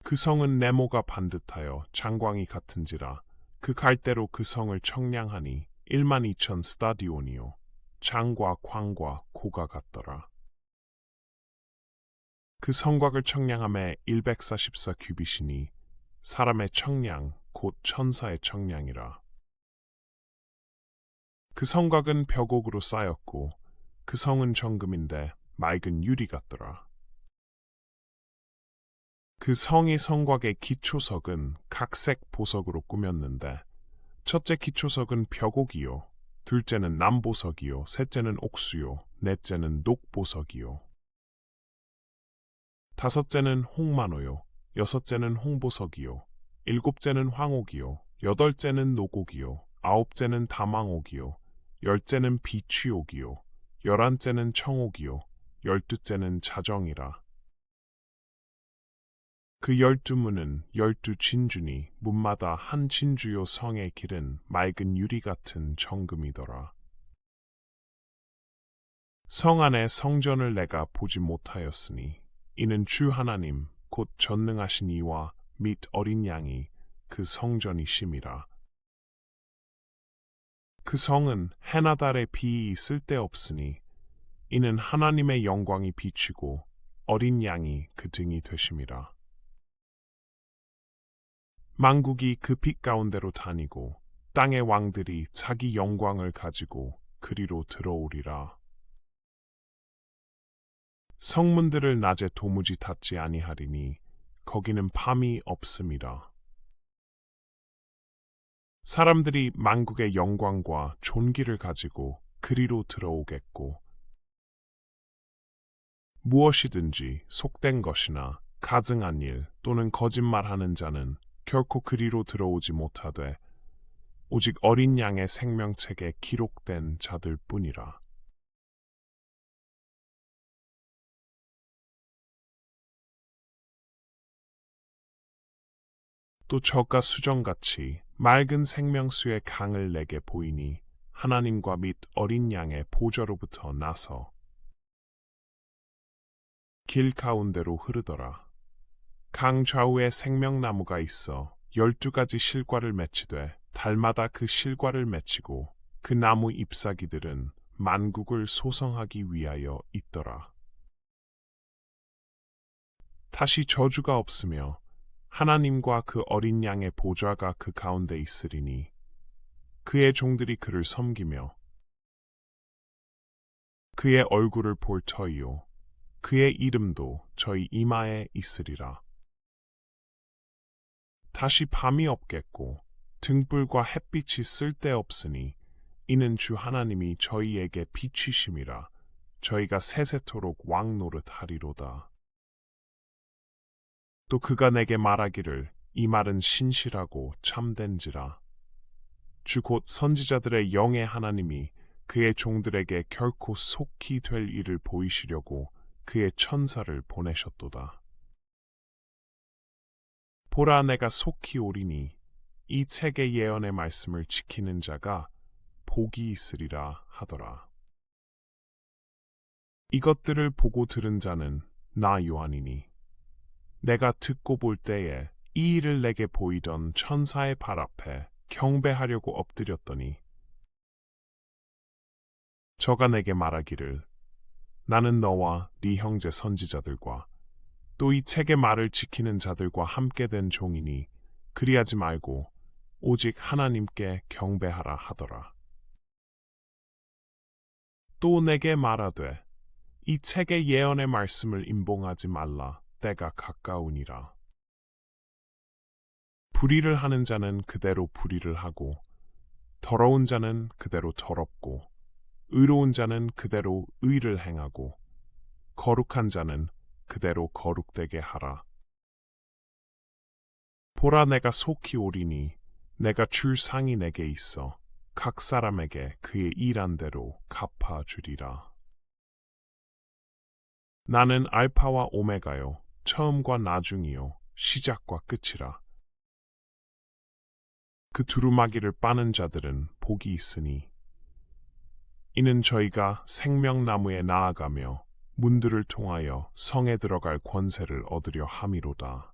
그 성은 네모가 반듯하여 장광이 같은지라 그 갈대로 그 성을 청량하니 12,000 스타디온이요 장과 광과 고가 같더라. 그 성곽을 청량함에 144 규빗이니 사람의 청량 곧 천사의 청량이라. 그 성곽은 벽옥으로 쌓였고 그 성은 정금인데 맑은 유리 같더라. 그 성의 성곽의 기초석은 각색 보석으로 꾸몄는데 첫째 기초석은 벽옥이요 둘째는 남보석이요 셋째는 옥수요 넷째는 녹보석이요 다섯째는 홍만호요 여섯째는 홍보석이요 일곱째는 황옥이요 여덟째는 녹옥이요 아홉째는 다망옥이요 열째는 비취옥이요 열한째는 청옥이요 열두째는 자정이라. 그 12문은 12진주니 문마다 한 진주요 성의 길은 맑은 유리 같은 정금이더라. 성 안에 성전을 내가 보지 못하였으니 이는 주 하나님 곧 전능하신 이와 및 어린 양이 그 성전이심이라. 그 성은 해나 달의 비이 쓸데없으니 이는 하나님의 영광이 비치고 어린 양이 그 등이 되심이라. 만국이 그 빛 가운데로 다니고 땅의 왕들이 자기 영광을 가지고 그리로 들어오리라. 성문들을 낮에 도무지 닫지 아니하리니 거기는 밤이 없음이라. 사람들이 만국의 영광과 존귀를 가지고 그리로 들어오겠고 무엇이든지 속된 것이나 가증한 일 또는 거짓말하는 자는 결코 그리로 들어오지 못하되 오직 어린 양의 생명책에 기록된 자들 뿐이라. 또 저가 수정같이 맑은 생명수의 강을 내게 보이니 하나님과 및 어린 양의 보좌로부터 나서 길 가운데로 흐르더라. 강 좌우에 생명나무가 있어 12가지 실과를 맺히되 달마다 그 실과를 맺히고 그 나무 잎사귀들은 만국을 소성하기 위하여 있더라. 다시 저주가 없으며 하나님과 그 어린 양의 보좌가 그 가운데 있으리니 그의 종들이 그를 섬기며 그의 얼굴을 볼 터이요 그의 이름도 저희 이마에 있으리라. 다시 밤이 없겠고 등불과 햇빛이 쓸데없으니 이는 주 하나님이 저희에게 비추심이라. 저희가 세세토록 왕 노릇하리로다. 또 그가 내게 말하기를 이 말은 신실하고 참된지라. 주 곧 선지자들의 영의 하나님이 그의 종들에게 결코 속히 될 일을 보이시려고 그의 천사를 보내셨도다. 보라, 내가 속히 오리니 이 책의 예언의 말씀을 지키는 자가 복이 있으리라 하더라. 이것들을 보고 들은 자는 나 요한이니 내가 듣고 볼 때에 이 일을 내게 보이던 천사의 발 앞에 경배하려고 엎드렸더니 저가 내게 말하기를 나는 너와 네 형제 선지자들과 또 이 책의 말을 지키는 자들과 함께 된 종이니 그리하지 말고 오직 하나님께 경배하라 하더라. 또 내게 말하되 이 책의 예언의 말씀을 임봉하지 말라, 때가 가까우니라. 불의를 하는 자는 그대로 불의를 하고 더러운 자는 그대로 더럽고 의로운 자는 그대로 의를 행하고 거룩한 자는 그대로 거룩되게 하라. 보라, 내가 속히 오리니 내가 줄 상이 내게 있어 각 사람에게 그의 일한 대로 갚아주리라. 나는 알파와 오메가요 처음과 나중이요 시작과 끝이라. 그 두루마기를 빠는 자들은 복이 있으니 이는 저희가 생명나무에 나아가며 문들을 통하여 성에 들어갈 권세를 얻으려 함이로다.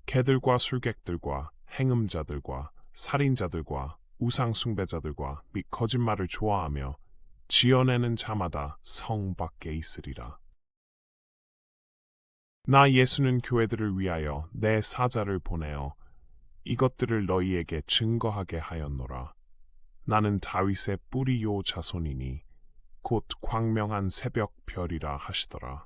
개들과 술객들과 행음자들과 살인자들과 우상숭배자들과 및 거짓말을 좋아하며 지어내는 자마다 성 밖에 있으리라. 나 예수는 교회들을 위하여 내 사자를 보내어 이것들을 너희에게 증거하게 하였노라. 나는 다윗의 뿌리요 자손이니 곧 광명한 새벽 별이라 하시더라.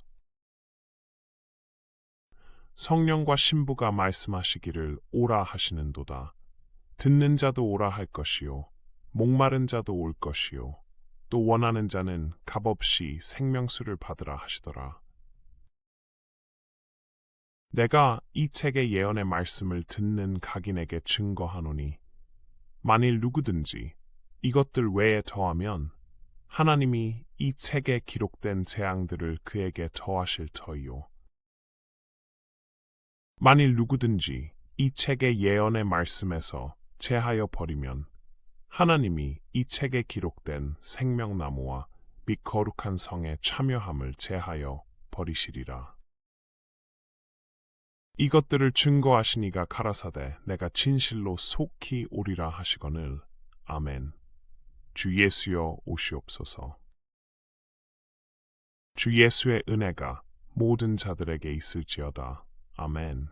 성령과 신부가 말씀하시기를 오라 하시는도다. 듣는 자도 오라 할 것이요 목마른 자도 올 것이요 또 원하는 자는 값없이 생명수를 받으라 하시더라. 내가 이 책의 예언의 말씀을 듣는 각인에게 증거하노니 만일 누구든지 이것들 외에 더하면 하나님이 이 책에 기록된 재앙들을 그에게 더하실 터이요. 만일 누구든지 이 책의 예언의 말씀에서 제하여 버리면 하나님이 이 책에 기록된 생명나무와 및 거룩한 성의 참여함을 제하여 버리시리라. 이것들을 증거하시니가 가라사대 내가 진실로 속히 오리라 하시거늘. 아멘. 주 예수여 오시옵소서. 주 예수의 은혜가 모든 자들에게 있을지어다. 아멘.